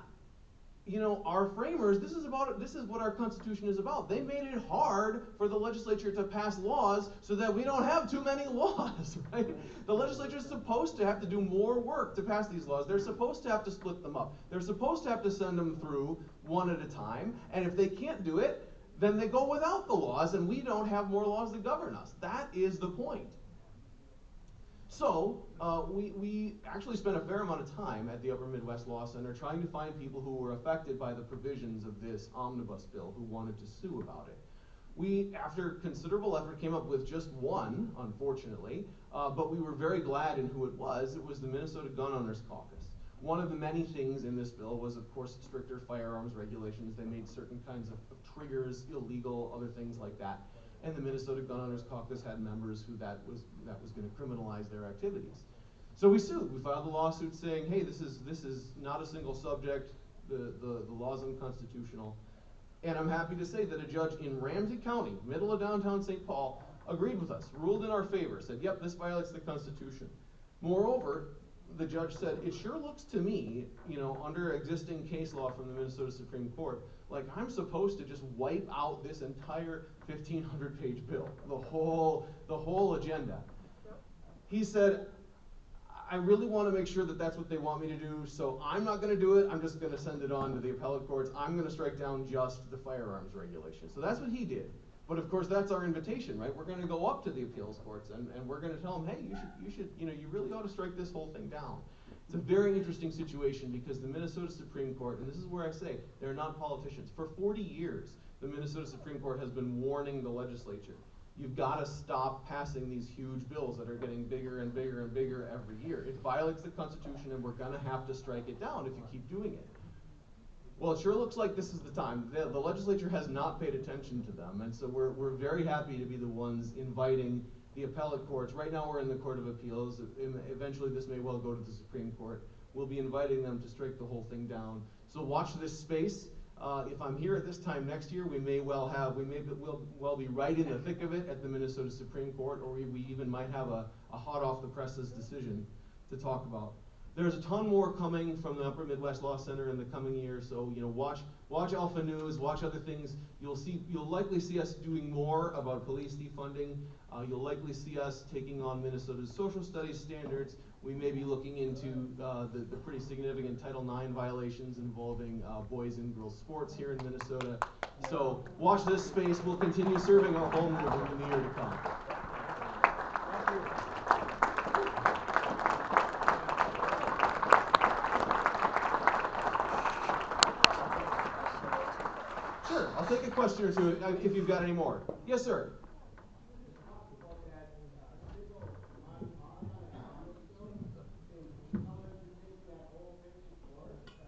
you know, our framers, this is what our Constitution is about. They made it hard for the legislature to pass laws so that we don't have too many laws, right? The legislature is supposed to have to do more work to pass these laws. They're supposed to have to split them up. They're supposed to have to send them through one at a time, and if they can't do it, then they go without the laws, and we don't have more laws that govern us. That is the point. So, we actually spent a fair amount of time at the Upper Midwest Law Center trying to find people who were affected by the provisions of this omnibus bill who wanted to sue about it. We, after considerable effort, came up with just one, unfortunately, but we were very glad in who it was. It was the Minnesota Gun Owners Caucus. One of the many things in this bill was, of course, stricter firearms regulations. They made certain kinds of triggers illegal, other things like that. And the Minnesota Gun Owners Caucus had members who that was going to criminalize their activities. So we sued. We filed a lawsuit saying, hey, this is not a single subject. The law's unconstitutional. And I'm happy to say that a judge in Ramsey County, middle of downtown St. Paul, agreed with us, ruled in our favor, said, yep, this violates the Constitution. Moreover, the judge said, it sure looks to me, you know, under existing case law from the Minnesota Supreme Court, like I'm supposed to just wipe out this entire 1,500-page bill, the whole agenda. He said, I really want to make sure that that's what they want me to do, so I'm not going to do it. I'm just going to send it on to the appellate courts. I'm going to strike down just the firearms regulation. So that's what he did. But of course, that's our invitation, right? We're going to go up to the appeals courts, and we're going to tell them, hey, you really ought to strike this whole thing down. It's a very interesting situation because the Minnesota Supreme Court, and this is where I say they're not politicians. For 40 years, the Minnesota Supreme Court has been warning the legislature. You've got to stop passing these huge bills that are getting bigger and bigger and bigger every year. It violates the Constitution, and we're going to have to strike it down if you keep doing it. Well, it sure looks like this is the time. The legislature has not paid attention to them, and so we're very happy to be the ones inviting the appellate courts. Right now we're in the Court of Appeals. Eventually this may well go to the Supreme Court. We'll be inviting them to strike the whole thing down. So watch this space. If I'm here at this time next year, we may well be right in the thick of it at the Minnesota Supreme Court, or we even might have a hot off the presses decision to talk about. There's a ton more coming from the Upper Midwest Law Center in the coming year, so watch Alpha News, watch other things. You'll likely see us doing more about police defunding. You'll likely see us taking on Minnesota's social studies standards. We may be looking into the pretty significant Title IX violations involving boys and girls sports here in Minnesota. So watch this space. We'll continue serving our home movement in the year to come. Sure, I'll take a question or two if you've got any more. Yes, sir.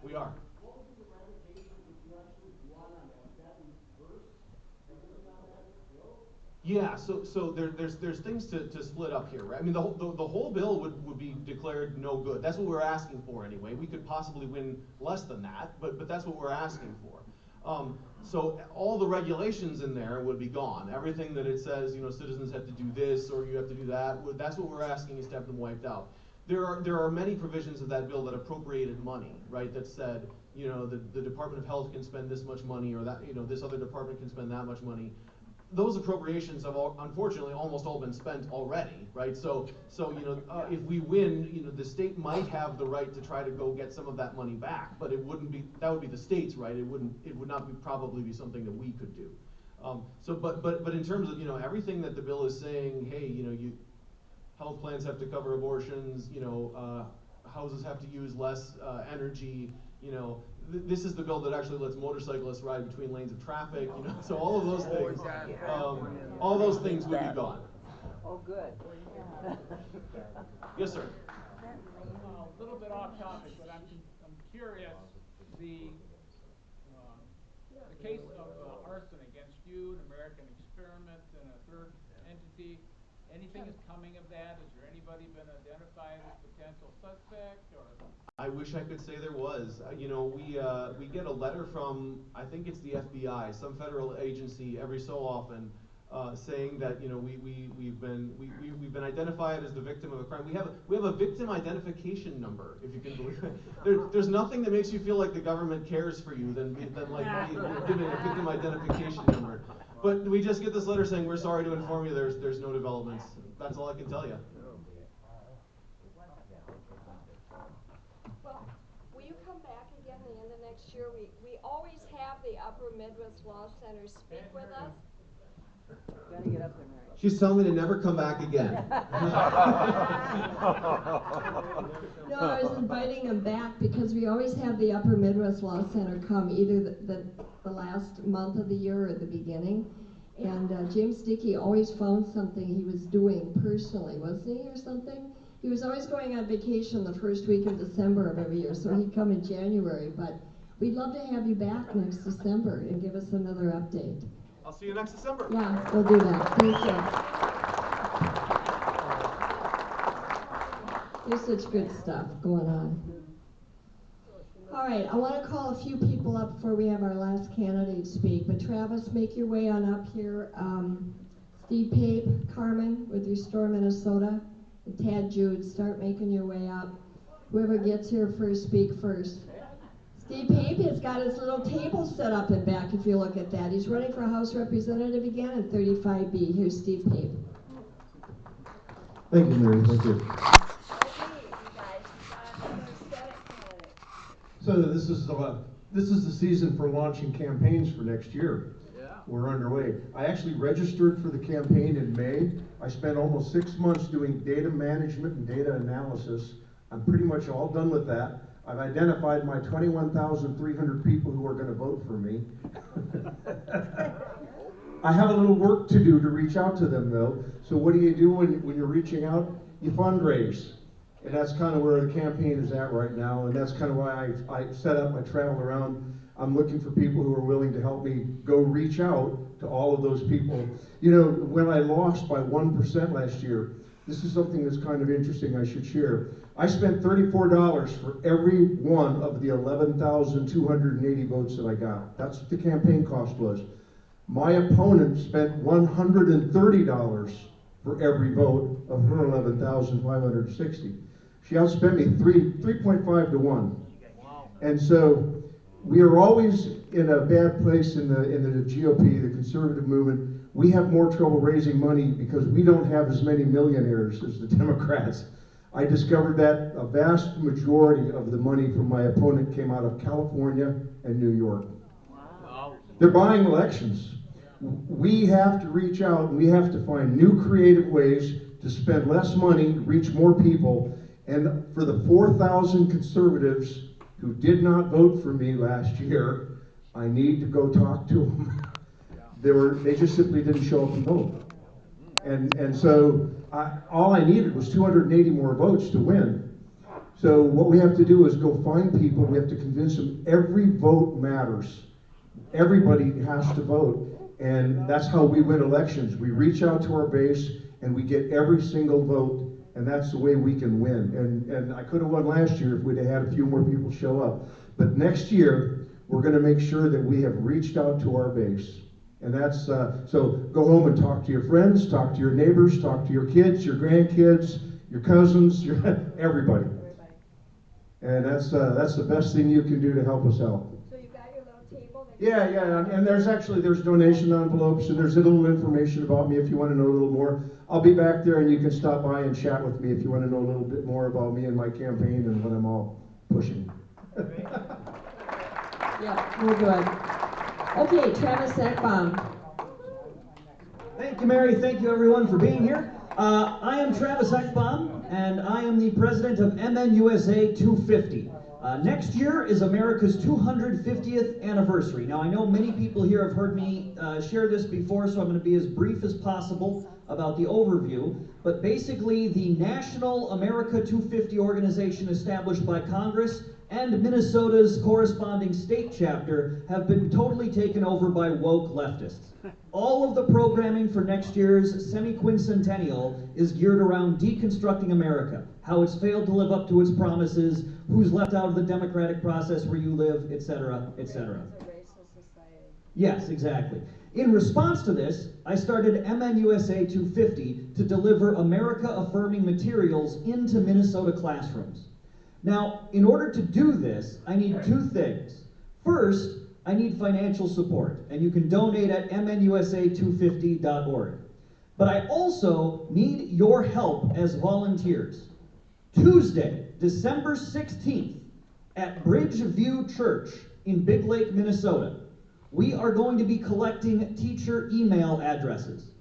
We are. What would be the ramifications if you actually won on that? Would that reverse everything on that bill? Yeah, so there's things to split up here, right? I mean, the whole bill would be declared no good. That's what we're asking for anyway. We could possibly win less than that, but that's what we're asking for. So all the regulations in there would be gone. Everything that it says, citizens have to do this or you have to do that, that's what we're asking is to have them wiped out. There are many provisions of that bill that appropriated money, right? That said, the Department of Health can spend this much money, or that, this other department can spend that much money. Those appropriations have unfortunately almost all been spent already, right? So if we win, the state might have the right to try to go get some of that money back, but it wouldn't be, that would be the state's right. It would not be probably be something that we could do. But in terms of everything that the bill is saying, hey, health plans have to cover abortions, houses have to use less energy, this is the bill that actually lets motorcyclists ride between lanes of traffic, so all of those things, all those things would be gone. Oh, good. Yes, sir. A little bit off topic, but I'm curious, the case of arson against Jude, American Experiment, and a third entity, anything is coming of that? Has there anybody been identified as potential suspect, or? I wish I could say there was. We get a letter from, I think it's the FBI, some federal agency every so often, saying that we've been identified as the victim of a crime. We have a victim identification number, if you can believe it. There's nothing that makes you feel like the government cares for you than like giving a victim identification number. But we just get this letter saying we're sorry to inform you there's no developments. That's all I can tell you. Well, will you come back again at the end of next year? We always have the Upper Midwest Law Center speak with us. Gotta get up there, Mary. She's telling me to never come back again. No, I was inviting them back because we always have the Upper Midwest Law Center come either the last month of the year or the beginning. And James Dickey always found something he was doing personally, wasn't he, or something? He was always going on vacation the first week of December of every year, so he'd come in January. But we'd love to have you back next December and give us another update. I'll see you next December. Yeah, we'll do that. Thank you. There's such good stuff going on. All right, I want to call a few people up before we have our last candidate speak. But Travis, make your way on up here. Steve Pape, Carmen with Restore Minnesota, and Tad Jude, start making your way up. Whoever gets here first, speak first. Steve Pape has got his little table set up in back, if you look at that. He's running for House Representative again in 35B. Here's Steve Pape. Thank you, Mary. Thank you. So this is the season for launching campaigns for next year. Yeah. We're underway. I actually registered for the campaign in May. I spent almost 6 months doing data management and data analysis. I'm pretty much all done with that. I've identified my 21,300 people who are going to vote for me. I have a little work to do to reach out to them, though. So what do you do when you're reaching out? You fundraise. And that's kind of where the campaign is at right now, and that's kind of why I set up, I travel around. I'm looking for people who are willing to help me go reach out to all of those people. You know, when I lost by 1% last year, this is something that's kind of interesting I should share. I spent $34 for every one of the 11,280 votes that I got. That's what the campaign cost was. My opponent spent $130 for every vote of her 11,560. She outspent me 3.5 to 1. And so we are always in a bad place in the GOP, the conservative movement. We have more trouble raising money because we don't have as many millionaires as the Democrats. I discovered that a vast majority of the money from my opponent came out of California and New York. Wow. They're buying elections. We have to reach out and we have to find new creative ways to spend less money, reach more people. And for the 4,000 conservatives who did not vote for me last year, I need to go talk to them. They just simply didn't show up and vote. And so all I needed was 280 more votes to win. So what we have to do is go find people. We have to convince them every vote matters. Everybody has to vote. And that's how we win elections. We reach out to our base and we get every single vote, and that's the way we can win. And I could have won last year if we'd have had a few more people show up. But next year, we're going to make sure that we have reached out to our base. And that's, so go home and talk to your friends, talk to your neighbors, talk to your kids, your grandkids, your cousins, everybody. And that's the best thing you can do to help us out. So you got your little table? Yeah, and there's donation envelopes, and there's a little information about me if you want to know a little more. I'll be back there, and you can stop by and chat with me if you want to know a little bit more about me and my campaign and what I'm all pushing. Yeah, we're good. Okay, Travis Ekbom. Thank you, Mary. Thank you, everyone, for being here. I am Travis Ekbom, and I am the president of MNUSA 250. Next year is America's 250th anniversary. Now, I know many people here have heard me share this before, so I'm going to be as brief as possible about the overview. But basically, the National America 250 organization established by Congress and Minnesota's corresponding state chapter have been totally taken over by woke leftists. All of the programming for next year's semi-quincentennial is geared around deconstructing America, how it's failed to live up to its promises, who's left out of the democratic process where you live, etc., etc. It's a racist society. Yes, exactly. In response to this, I started MNUSA 250 to deliver America-affirming materials into Minnesota classrooms. Now, in order to do this, I need two things. First, I need financial support, and you can donate at mnusa250.org. But I also need your help as volunteers. Tuesday, December 16th, at Bridgeview Church in Big Lake, Minnesota, we are going to be collecting teacher email addresses.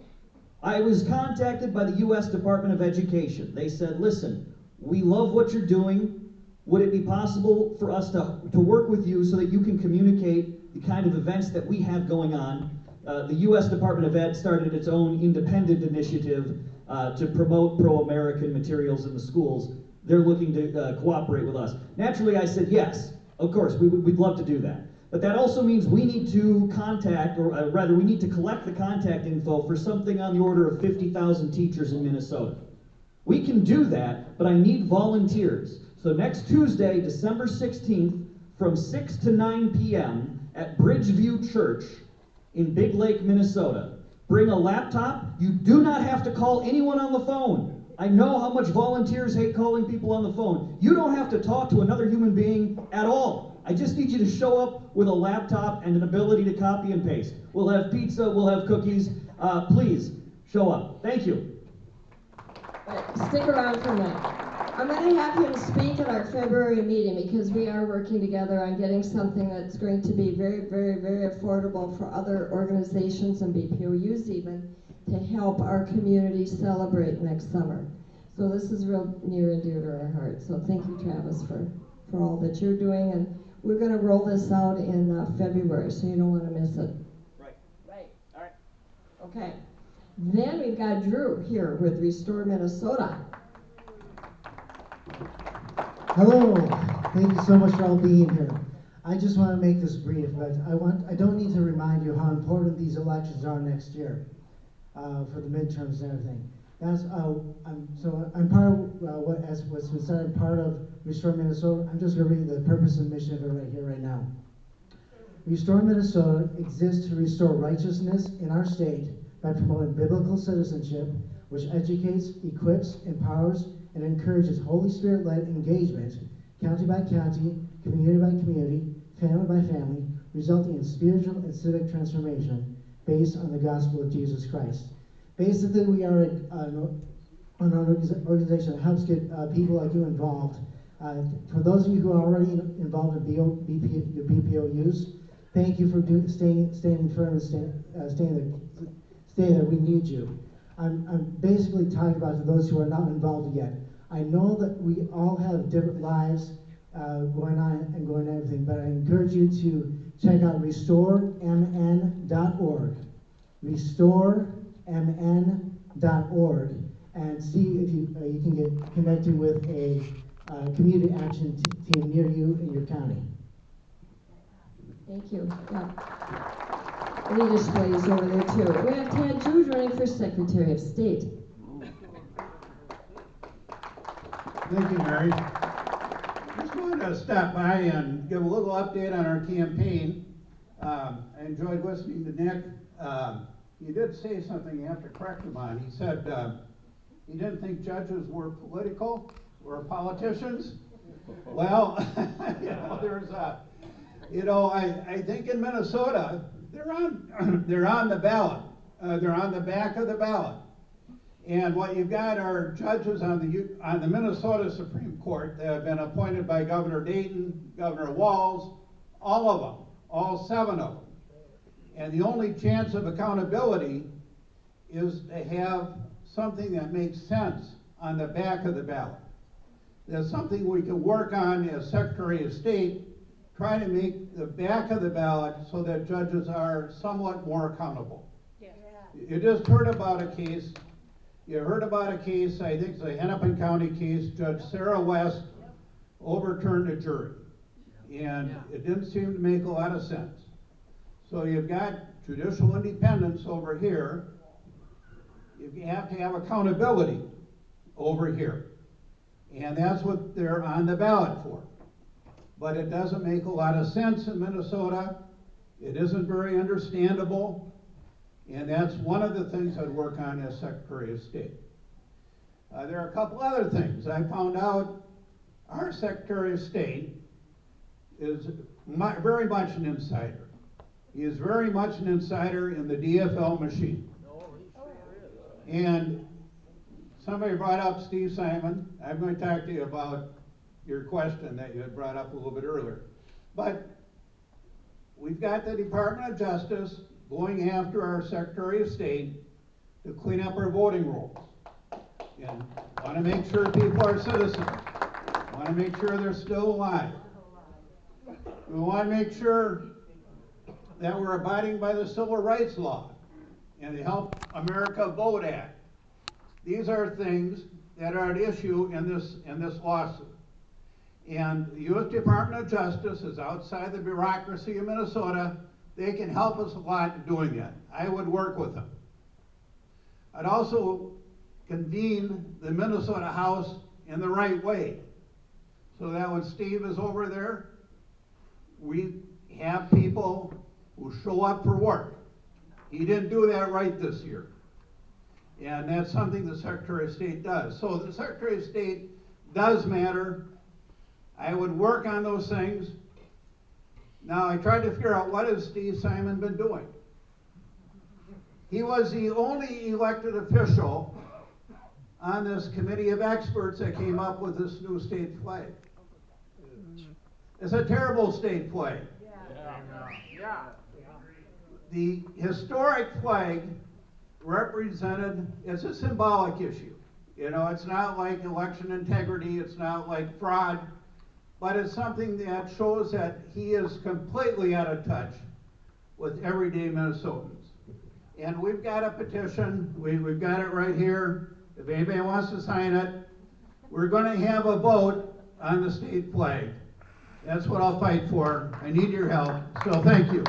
I was contacted by the U.S. Department of Education. They said, listen, we love what you're doing. Would it be possible for us to work with you so that you can communicate the kind of events that we have going on? The U.S. Department of Ed started its own independent initiative to promote pro-American materials in the schools. They're looking to cooperate with us. Naturally, I said yes, of course, we'd love to do that. But that also means we need to contact, or rather, we need to collect the contact info for something on the order of 50,000 teachers in Minnesota. We can do that, but I need volunteers. So next Tuesday, December 16th, from 6 to 9 p.m. at Bridgeview Church in Big Lake, Minnesota. Bring a laptop. You do not have to call anyone on the phone. I know how much volunteers hate calling people on the phone. You don't have to talk to another human being at all. I just need you to show up with a laptop and an ability to copy and paste. We'll have pizza, we'll have cookies. Please, show up. Thank you. Stick around for a minute. I'm going to have him speak at our February meeting because we are working together on getting something that's going to be very, very, very affordable for other organizations and BPOUs even to help our community celebrate next summer. So this is real near and dear to our heart. So thank you, Travis, for all that you're doing. And we're going to roll this out in February, so you don't want to miss it. Right. Right. All right. Okay. Then we've got Drew here with Restore Minnesota. Hello, thank you so much for all being here. I just want to make this brief, but I don't need to remind you how important these elections are next year for the midterms and everything. I'm part of what's been said. I'm part of Restore Minnesota. I'm just going to read the purpose and mission of it right here, right now. Restore Minnesota exists to restore righteousness in our state by promoting biblical citizenship, which educates, equips, empowers, and encourages Holy Spirit-led engagement, county by county, community by community, family by family, resulting in spiritual and civic transformation based on the gospel of Jesus Christ. Basically, we are an organization that helps get people like you involved. For those of you who are already involved in your BPOUs, thank you for standing firm and staying there. We need you. I'm basically talking about to those who are not involved yet. I know that we all have different lives going on and going on everything, but I encourage you to check out restoremn.org. Restoremn.org, and see if you can get connected with a community action team near you in your county. Thank you. Yeah. Any displays over there too. We have Ted Jude running for Secretary of State. Thank you, Mary. Just wanted to stop by and give a little update on our campaign. I enjoyed listening to Nick. He did say something you have to correct him on. He said he didn't think judges were political or politicians. Well, I think in Minnesota, they're on the ballot. They're on the back of the ballot. And what you've got are judges on the Minnesota Supreme Court that have been appointed by Governor Dayton, Governor Walz, all of them, all 7 of them. And the only chance of accountability is to have something that makes sense on the back of the ballot. There's something we can work on as Secretary of State, try to make the back of the ballot so that judges are somewhat more accountable. Yeah. You just heard about a case. You heard about a case, I think it's a Hennepin County case, Judge Sarah West overturned a jury. And it didn't seem to make a lot of sense. So you've got judicial independence over here. You have to have accountability over here. And that's what they're on the ballot for. But it doesn't make a lot of sense in Minnesota. It isn't very understandable. And that's one of the things I'd work on as Secretary of State. There are a couple other things. I found out our Secretary of State is very much an insider. He is very much an insider in the DFL machine. And somebody brought up Steve Simon. I'm going to talk to you about your question that you had brought up a little bit earlier. But we've got the Department of Justice going after our Secretary of State to clean up our voting rolls. And want to make sure people are citizens. Want to make sure they're still alive. We want to make sure that we're abiding by the Civil Rights Law and the Help America Vote Act. These are things that are at issue in this lawsuit. And the U.S. Department of Justice is outside the bureaucracy of Minnesota. They can help us a lot in doing that. I would work with them. I'd also convene the Minnesota House in the right way, so that when Steve is over there, we have people who show up for work. He didn't do that right this year. And that's something the Secretary of State does. So the Secretary of State does matter. I would work on those things. Now, I tried to figure out what has Steve Simon been doing. He was the only elected official on this committee of experts that came up with this new state flag. It's a terrible state flag. The historic flag represented, it's a symbolic issue. You know, it's not like election integrity, it's not like fraud, but it's something that shows that he is completely out of touch with everyday Minnesotans. And we've got a petition, we've got it right here. If anybody wants to sign it, we're going to have a vote on the state flag. That's what I'll fight for. I need your help, so thank you.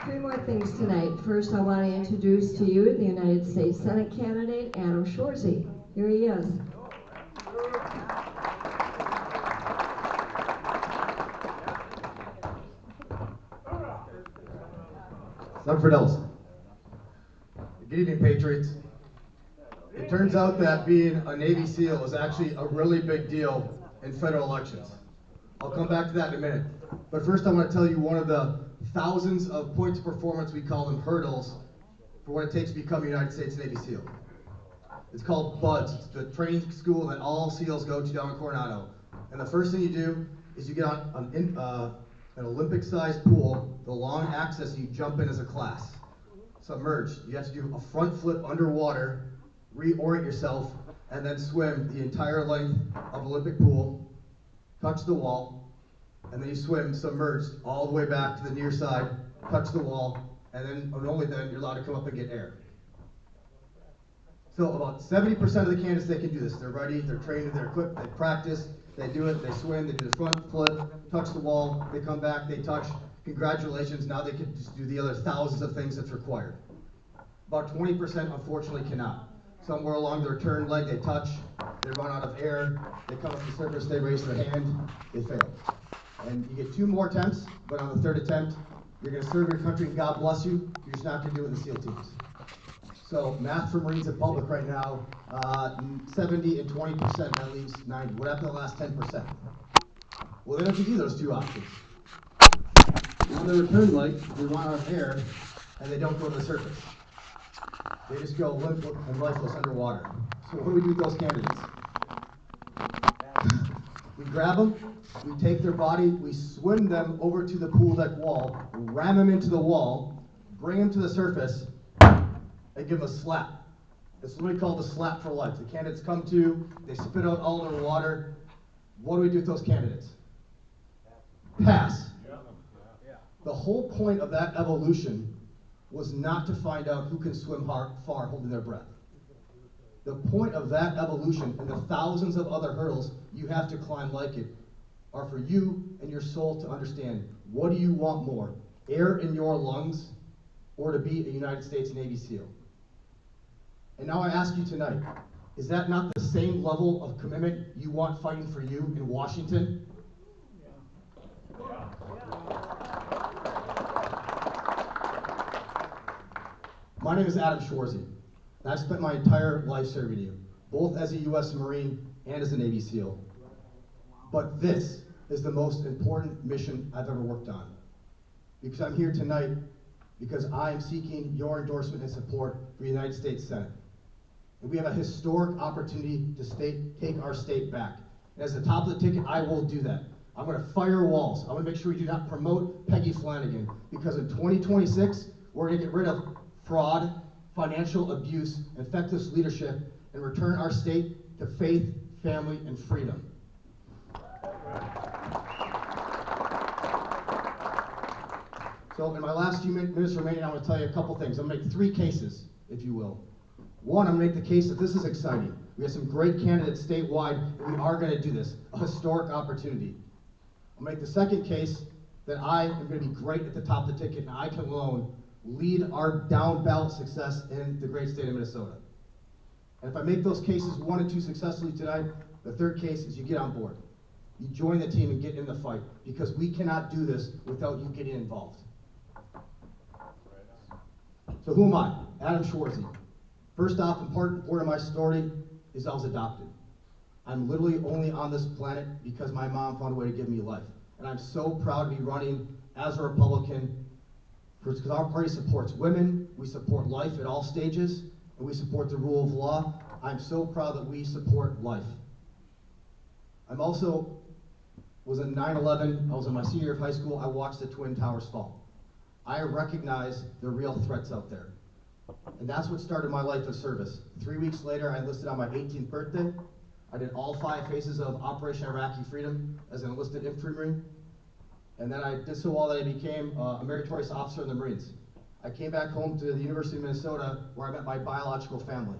Three more things tonight. First, I want to introduce to you the United States Senate candidate, Adam Schwarze. Here he is. Senator Nelson. Good evening, Patriots. It turns out that being a Navy SEAL is actually a really big deal in federal elections. I'll come back to that in a minute. But first I want to tell you one of the thousands of points of performance, we call them hurdles, for what it takes to become a United States Navy SEAL. It's called BUDS. It's the training school that all SEALs go to down in Coronado. And the first thing you do is you get on an Olympic-sized pool, the long axis, you jump in as a class. Submerged. You have to do a front flip underwater, reorient yourself, and then swim the entire length of Olympic pool, touch the wall, and then you swim submerged all the way back to the near side, touch the wall, and then, and only then, you're allowed to come up and get air. So about 70% of the candidates, they can do this. They're ready, they're trained, they're equipped, they practice, they do it, they swim, they do the front flip, touch the wall, they come back, they touch. Congratulations, now they can just do the other thousands of things that's required. About 20% unfortunately cannot. Somewhere along their turn leg, they touch, they run out of air, they come up to the surface, they raise their hand, they fail. And you get 2 more attempts, but on the 3rd attempt, you're gonna serve your country and God bless you, you're just not gonna do it in the SEAL teams. So math for Marines in public right now, 70 and 20%, that leaves 90. What happened to the last 10%? Well, they don't give you those 2 options. On their return leg, they run out of air, and they don't go to the surface. They just go limp and lifeless underwater. So what do we do with those candidates? We grab them, we take their body, we swim them over to the pool deck wall, ram them into the wall, bring them to the surface, and give them a slap. It's literally called the slap for life. The candidates come to, they spit out all their water. What do we do with those candidates? Pass. The whole point of that evolution was not to find out who can swim far holding their breath. The point of that evolution and the thousands of other hurdles you have to climb like it are for you and your soul to understand, what do you want more, air in your lungs or to be a United States Navy SEAL? And now I ask you tonight, is that not the same level of commitment you want fighting for you in Washington? My name is Adam Schwarze, and I've spent my entire life serving you, both as a U.S. Marine and as a Navy SEAL. But this is the most important mission I've ever worked on. Because I'm here tonight because I am seeking your endorsement and support for the United States Senate. And we have a historic opportunity to take our state back. And as the top of the ticket, I will do that. I'm going to fire walls. I'm going to make sure we do not promote Peggy Flanagan, because in 2026, we're going to get rid of fraud, financial abuse, and feckless leadership, and return our state to faith, family, and freedom. So in my last few minutes remaining, I want to tell you a couple things. I'm going to make 3 cases, if you will. One, I'm going to make the case that this is exciting. We have some great candidates statewide, and we are going to do this, a historic opportunity. I'll make the second case that I am going to be great at the top of the ticket, and I can alone lead our down ballot success in the great state of Minnesota. And if I make those cases 1 and 2 successfully tonight, the third case is you get on board. You join the team and get in the fight, because we cannot do this without you getting involved. So who am I? Adam Schwarze. First off, important part of my story is I was adopted. I'm literally only on this planet because my mom found a way to give me life. And I'm so proud to be running as a Republican Because our party supports women, we support life at all stages, and we support the rule of law. I'm so proud that we support life. I'm also, was in 9/11, I was in my senior year of high school, I watched the Twin Towers fall. I recognize the real threats out there. And that's what started my life of service. 3 weeks later, I enlisted on my 18th birthday. I did all 5 phases of Operation Iraqi Freedom as an enlisted infantryman. And then I did so well that I became a meritorious officer in the Marines. I came back home to the University of Minnesota where I met my biological family.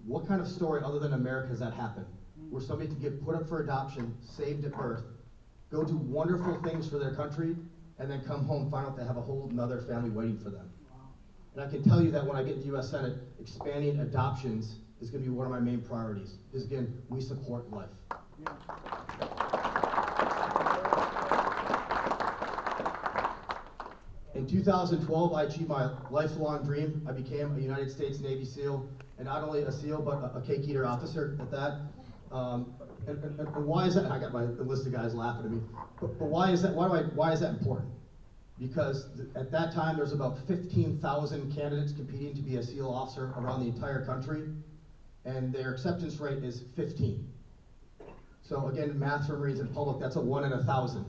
What kind of story other than America has that happened? Where somebody can get put up for adoption, saved at birth, go do wonderful things for their country, and then come home and find out they have a whole another family waiting for them. And I can tell you that when I get to the U.S. Senate, expanding adoptions is going to be one of my main priorities. Because again, we support life. In 2012, I achieved my lifelong dream. I became a United States Navy SEAL, and not only a SEAL, but a cake eater officer at that. And why is that? I got my list of guys laughing at me. But why is that? Why is that important? Because at that time, there's about 15,000 candidates competing to be a SEAL officer around the entire country, and their acceptance rate is 15. So again, math for Marines in public, that's a 1 in 1,000.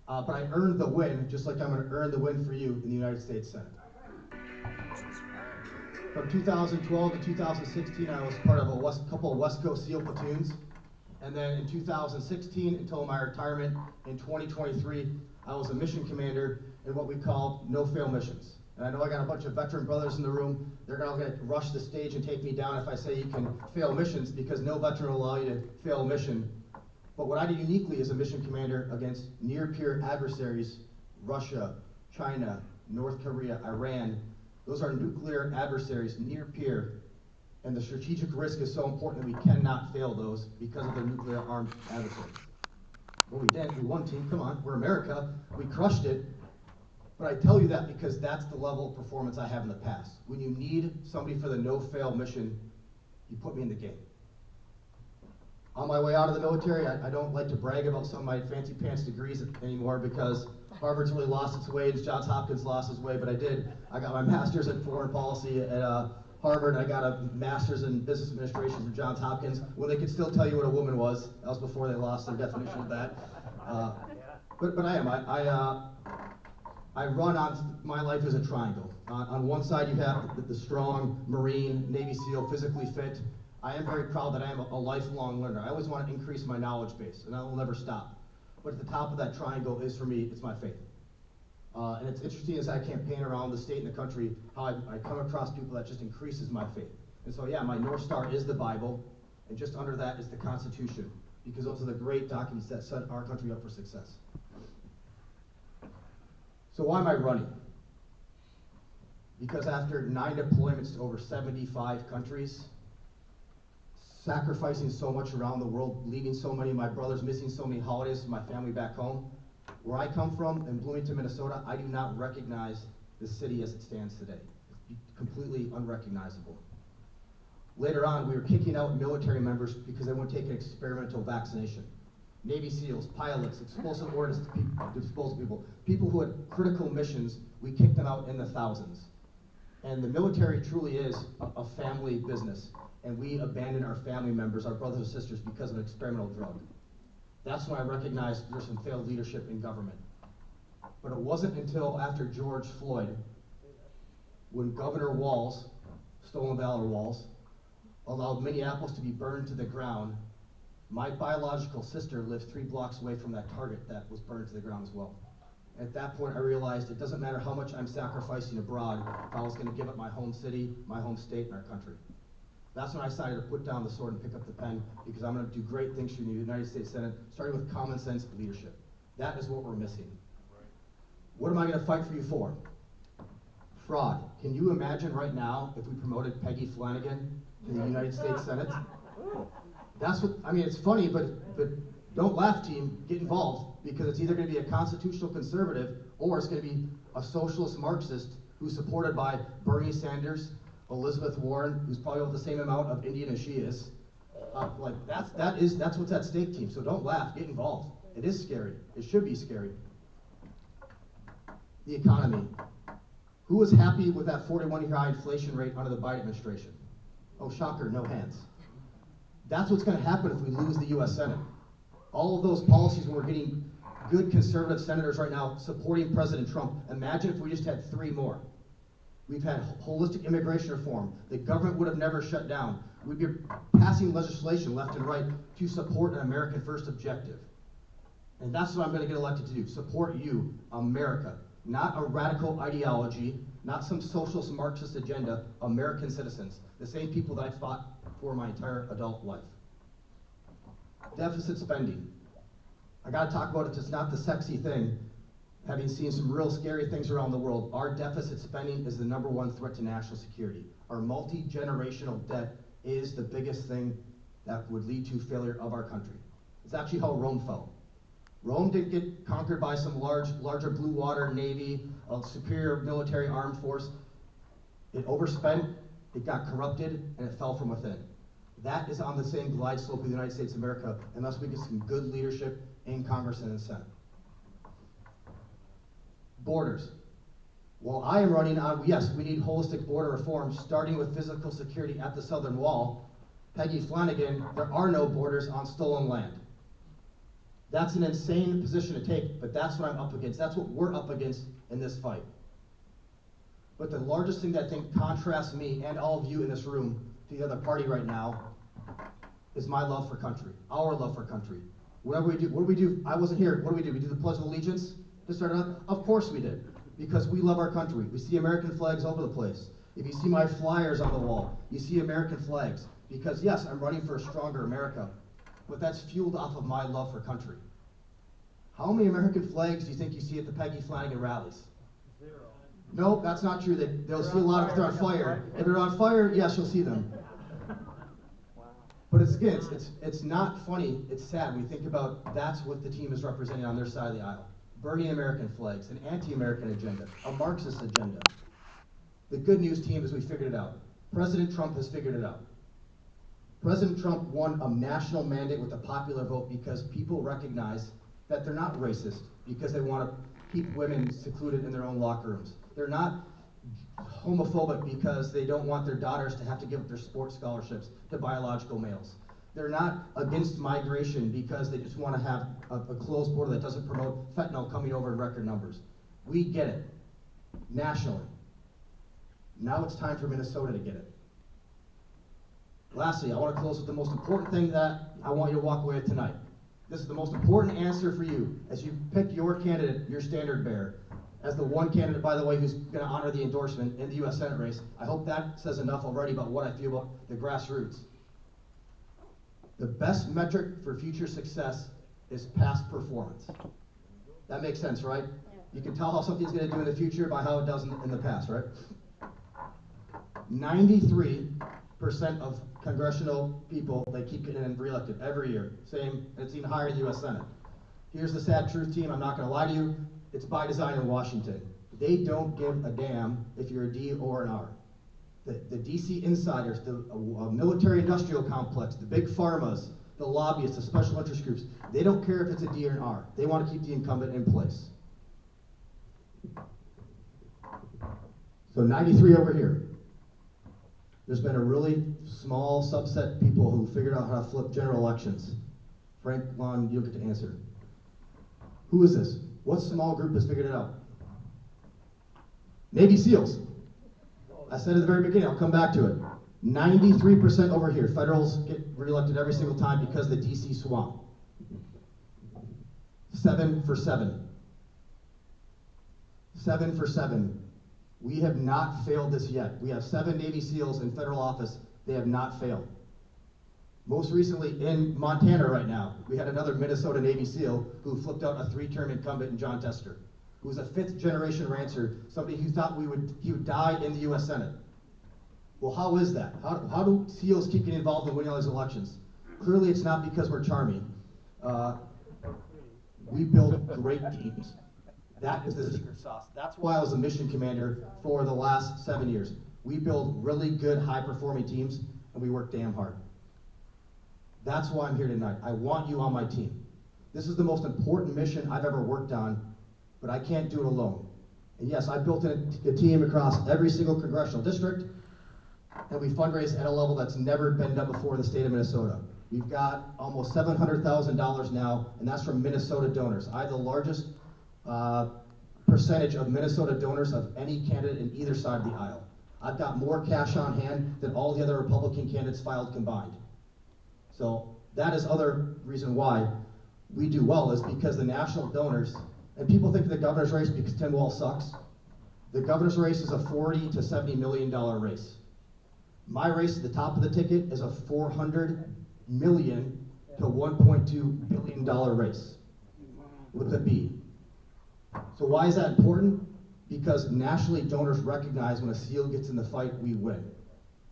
But I earned the win, just like I'm going to earn the win for you in the United States Senate. From 2012 to 2016, I was part of a couple of West Coast SEAL platoons. And then in 2016, until my retirement in 2023, I was a mission commander in what we call no-fail missions. And I know I got a bunch of veteran brothers in the room. They're going to rush the stage and take me down if I say you can fail missions, because no veteran will allow you to fail a mission. But what I do uniquely as a mission commander against near-peer adversaries, Russia, China, North Korea, Iran, those are nuclear adversaries, near-peer, and the strategic risk is so important that we cannot fail those because of the nuclear armed adversaries. Well, we did, we won, team, come on, we're America, we crushed it. But I tell you that because that's the level of performance I have in the past. When you need somebody for the no-fail mission, you put me in the game. On my way out of the military, I don't like to brag about some of my fancy pants degrees anymore because Harvard's really lost its way and Johns Hopkins lost its way, but I did. I got my master's in foreign policy at Harvard, and I got a master's in business administration from Johns Hopkins, when they could still tell you what a woman was. That was before they lost their definition of that. But I am. I run on, my life is a triangle. On one side you have the strong Marine, Navy SEAL, physically fit. I am very proud that I am a lifelong learner. I always want to increase my knowledge base, and I will never stop. But at the top of that triangle is, for me, it's my faith. And it's interesting as I campaign around the state and the country, how I come across people that just increases my faith. And so yeah, my North Star is the Bible, and just under that is the Constitution, because those are the great documents that set our country up for success. So why am I running? Because after 9 deployments to over 75 countries, sacrificing so much around the world, leaving so many of my brothers, missing so many holidays with my family back home, where I come from, in Bloomington, Minnesota, I do not recognize the city as it stands today. It's completely unrecognizable. Later on, we were kicking out military members because they wouldn't take an experimental vaccination. Navy SEALs, pilots, explosive ordnance disposal people, people who had critical missions, we kicked them out in the thousands. And the military truly is a family business. And we abandoned our family members, our brothers and sisters, because of an experimental drug. That's when I recognized there's some failed leadership in government. But it wasn't until after George Floyd, when Governor Walz, Stolen Valor Walz, allowed Minneapolis to be burned to the ground. My biological sister lived 3 blocks away from that target that was burned to the ground as well. At that point, I realized it doesn't matter how much I'm sacrificing abroad if I was going to give up my home city, my home state, and our country. That's when I decided to put down the sword and pick up the pen, because I'm going to do great things for the United States Senate, starting with common sense leadership. That is what we're missing. What am I going to fight for you for? Fraud. Can you imagine right now if we promoted Peggy Flanagan to the United States Senate? That's what, I mean, it's funny, but don't laugh, team, get involved, because it's either going to be a constitutional conservative or it's going to be a socialist Marxist who's supported by Bernie Sanders, Elizabeth Warren, who's probably over the same amount of Indian as she is. That's what's at stake, team. So don't laugh, get involved. It is scary. It should be scary. the economy. Who was happy with that 41-year high inflation rate under the Biden administration? Oh, shocker, no hands. That's what's going to happen if we lose the U.S. Senate. All of those policies, when we're getting good conservative senators right now supporting President Trump, imagine if we just had 3 more. We've had holistic immigration reform. The government would have never shut down. We'd be passing legislation left and right to support an American first objective. And that's what I'm going to get elected to do, support you, America. Not a radical ideology, not some socialist Marxist agenda, American citizens, the same people that I fought for my entire adult life. Deficit spending. I gotta talk about it, it's not the sexy thing. Having seen some real scary things around the world, our deficit spending is the #1 threat to national security. Our multi-generational debt is the biggest thing that would lead to failure of our country. It's actually how Rome fell. Rome didn't get conquered by some larger blue water navy, a superior military armed force. It overspent, it got corrupted, and it fell from within. That is on the same glide slope of the United States of America, unless we get some good leadership in Congress and in the Senate. Borders. Well, I am running on, yes, we need holistic border reform, starting with physical security at the southern wall. Peggy Flanagan, there are no borders on stolen land. That's an insane position to take, but that's what I'm up against. That's what we're up against in this fight. But the largest thing that I think contrasts me and all of you in this room to the other party right now is my love for country, our love for country. Whatever we do, what do we do? I wasn't here. What do? We do the Pledge of Allegiance to start out? Of course we did, because we love our country. We see American flags all over the place. If you see my flyers on the wall, you see American flags, because yes, I'm running for a stronger America, but that's fueled off of my love for country. How many American flags do you think you see at the Peggy Flanagan rallies? 0. No, that's not true. They'll see a lot of if they're on fire. If they're on fire, yes, you'll see them. But it's not funny, it's sad. We think about that's what the team is representing on their side of the aisle. Burning American flags, an anti-American agenda, a Marxist agenda. The good news, team, is we figured it out. President Trump has figured it out. President Trump won a national mandate with a popular vote because people recognize that they're not racist, because they want to keep women secluded in their own locker rooms. They're not homophobic because they don't want their daughters to have to give up their sports scholarships to biological males. They're not against migration because they just want to have a closed border that doesn't promote fentanyl coming over in record numbers. We get it, nationally. Now it's time for Minnesota to get it. Lastly, I want to close with the most important thing that I want you to walk away with tonight. This is the most important answer for you as you pick your candidate, your standard bearer. As the one candidate, by the way, who's going to honor the endorsement in the U.S. Senate race, I hope that says enough already about what I feel about the grassroots. The best metric for future success is past performance. That makes sense, right? You can tell how something's going to do in the future by how it does in the past, right? 93% of congressional people, they keep getting reelected every year. Same, it's even higher in the U.S. Senate. Here's the sad truth, team. I'm not going to lie to you. It's by design in Washington. They don't give a damn if you're a D or an R. The DC insiders, the military industrial complex, the big pharmas, the lobbyists, the special interest groups, they don't care if it's a D or an R. They want to keep the incumbent in place. So 93 over here. There's been a really small subset of people who figured out how to flip general elections. Frank Long, you'll get to answer. Who is this? What small group has figured it out? Navy SEALs. I said at the very beginning, I'll come back to it. 93% over here. Federals get reelected every single time because of the DC swamp. 7 for 7. 7 for 7. We have not failed this yet. We have 7 Navy SEALs in federal office. They have not failed. Most recently in Montana right now, we had another Minnesota Navy SEAL who flipped out a 3-term incumbent in John Tester, who was a 5th-generation rancher, somebody who thought he would die in the U.S. Senate. Well, how is that? How do SEALs keep getting involved in winning all these elections? Clearly, it's not because we're charming. We build great teams. That is the secret sauce. That's why I was a mission commander for the last 7 years. We build really good, high-performing teams, and we work damn hard. That's why I'm here tonight. I want you on my team. This is the most important mission I've ever worked on, but I can't do it alone. And yes, I built a team across every single congressional district, and we fundraise at a level that's never been done before in the state of Minnesota. We've got almost $700,000 now, and that's from Minnesota donors. I have the largest percentage of Minnesota donors of any candidate in either side of the aisle. I've got more cash on hand than all the other Republican candidates filed combined. So that is other reason why we do well, is because the national donors, and people think the governor's race because Tim Walz sucks. The governor's race is a $40 to $70 million race. My race at the top of the ticket is a $400 million to $1.2 billion race with a B. So why is that important? Because nationally donors recognize when a SEAL gets in the fight, we win.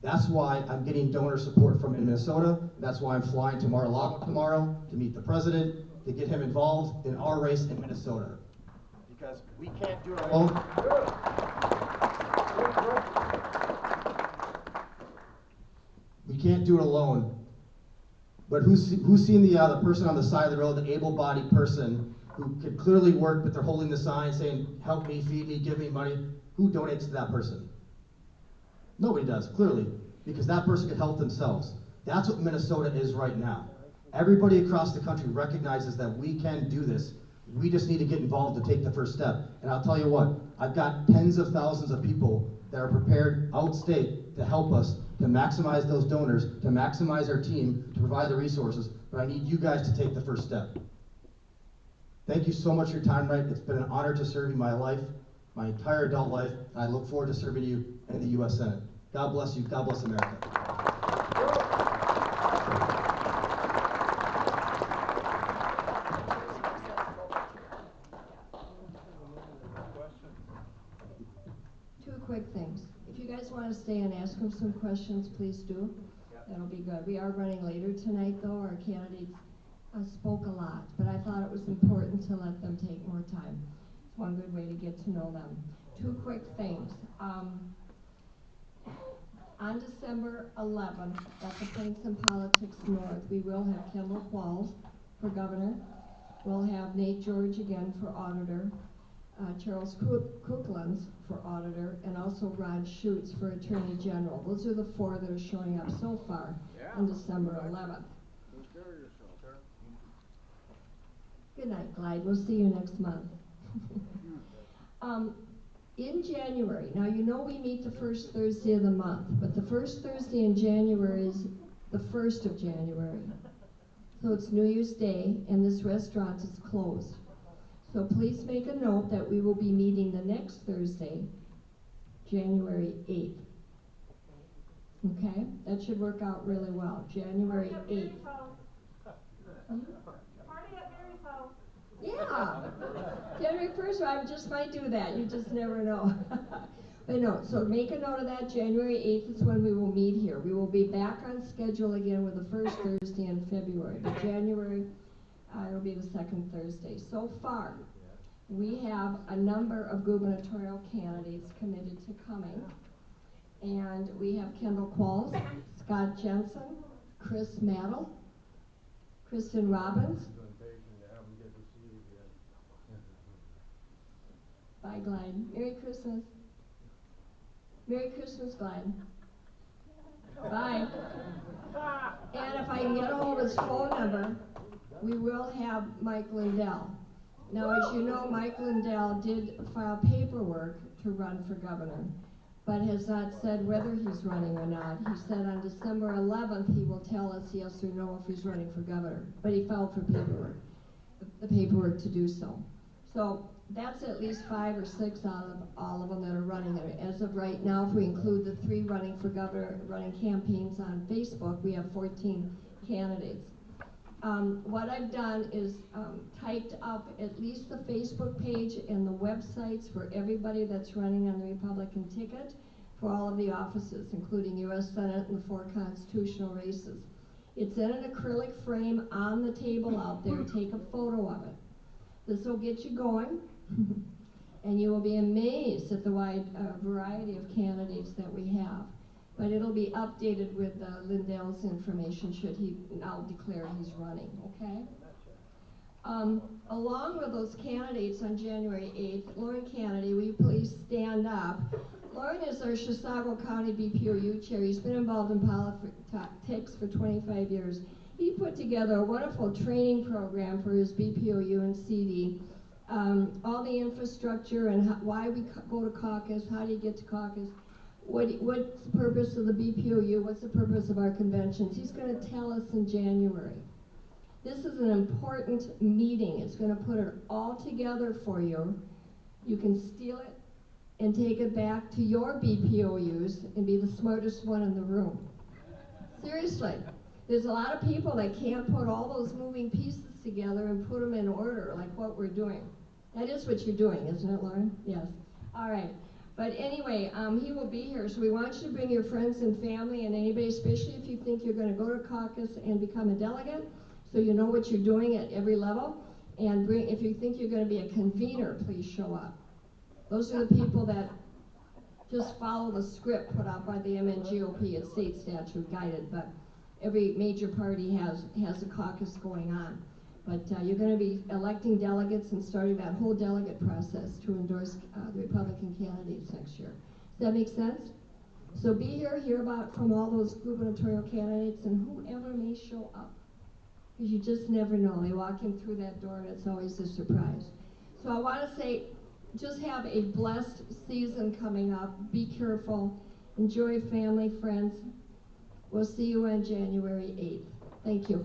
That's why I'm getting donor support from Minnesota. That's why I'm flying to Mar-a-Lago tomorrow to meet the president, to get him involved in our race in Minnesota. Because we can't do it alone. We can't do it alone. But who's seen the person on the side of the road, the able-bodied person who could clearly work, but they're holding the sign saying, help me, feed me, give me money? Who donates to that person? Nobody does, clearly, because that person could help themselves. That's what Minnesota is right now. Everybody across the country recognizes that we can do this. We just need to get involved to take the first step. And I'll tell you what, I've got tens of thousands of people that are prepared outstate to help us to maximize those donors, to maximize our team, to provide the resources, but I need you guys to take the first step. Thank you so much for your time tonight. It's been an honor to serve you my life, my entire adult life, and I look forward to serving you in the U.S. Senate. God bless you. God bless America. Two quick things. If you guys want to stay and ask him some questions, please do. That'll be good. We are running later tonight, though. Our candidates spoke a lot, but I thought it was important to let them take more time. It's one good way to get to know them. Two quick things. On December 11th, at the Plains and Politics North, we will have Kendall Qualls for governor. We'll have Nate George again for auditor, Charles Cooklands for auditor, and also Rod Schutz for attorney general. Those are the four that are showing up so far on December 11th. Good night, Clyde. We'll see you next month. In January, now you know we meet the first Thursday of the month, but the first Thursday in January is the 1st of January. So it's New Year's Day, and this restaurant is closed. So please make a note that we will be meeting the next Thursday, January 8th. Okay? That should work out really well. January 8th. Yeah, January 1st, I just might do that. You just never know. But no, so make a note of that. January 8th is when we will meet here. We will be back on schedule again with the first Thursday in February. But January, it'll be the second Thursday. So far, we have a number of gubernatorial candidates committed to coming. And we have Kendall Qualls, Scott Jensen, Chris Maddle, Kristen Robbins. Bye, Glide. Merry Christmas. Merry Christmas, Glide. Bye. And if I can get a hold of his phone number, we will have Mike Lindell. Now, as you know, Mike Lindell did file paperwork to run for governor, but has not said whether he's running or not. He said on December 11th he will tell us yes or no if he's running for governor, but he filed for paperwork, the paperwork to do so. So that's at least 5 or 6 out of all of them that are running. As of right now, if we include the 3 running for governor, running campaigns on Facebook, we have 14 candidates. What I've done is typed up at least the Facebook page and the websites for everybody that's running on the Republican ticket for all of the offices, including U.S. Senate and the 4 constitutional races. It's in an acrylic frame on the table out there. Take a photo of it. This will get you going, and you will be amazed at the wide variety of candidates that we have. But it'll be updated with Lindell's information should he now declare he's running, okay? Along with those candidates on January 8th, Lauren Kennedy, will you please stand up? Lauren is our Chisago County BPOU chair. He's been involved in politics for 25 years. He put together a wonderful training program for his BPOU and CD. All the infrastructure and why we go to caucus, how do you get to caucus, what's the purpose of the BPOU, what's the purpose of our conventions. He's going to tell us in January. This is an important meeting. It's going to put it all together for you. You can steal it and take it back to your BPOUs and be the smartest one in the room. Seriously. There's a lot of people that can't put all those moving pieces together and put them in order like what we're doing. That is what you're doing, isn't it, Lauren? Yes. All right. But anyway, he will be here, so we want you to bring your friends and family and anybody, especially if you think you're going to go to caucus and become a delegate, so you know what you're doing at every level. And if you think you're going to be a convener, please show up. Those are the people that just follow the script put out by the MNGOP. It's state statute guided, but every major party has a caucus going on. But you're going to be electing delegates and starting that whole delegate process to endorse the Republican candidates next year. Does that make sense? So be here, hear about from all those gubernatorial candidates and whoever may show up. Because you just never know. They walk in through that door and it's always a surprise. So I want to say, just have a blessed season coming up. Be careful. Enjoy family, friends. We'll see you on January 8th. Thank you.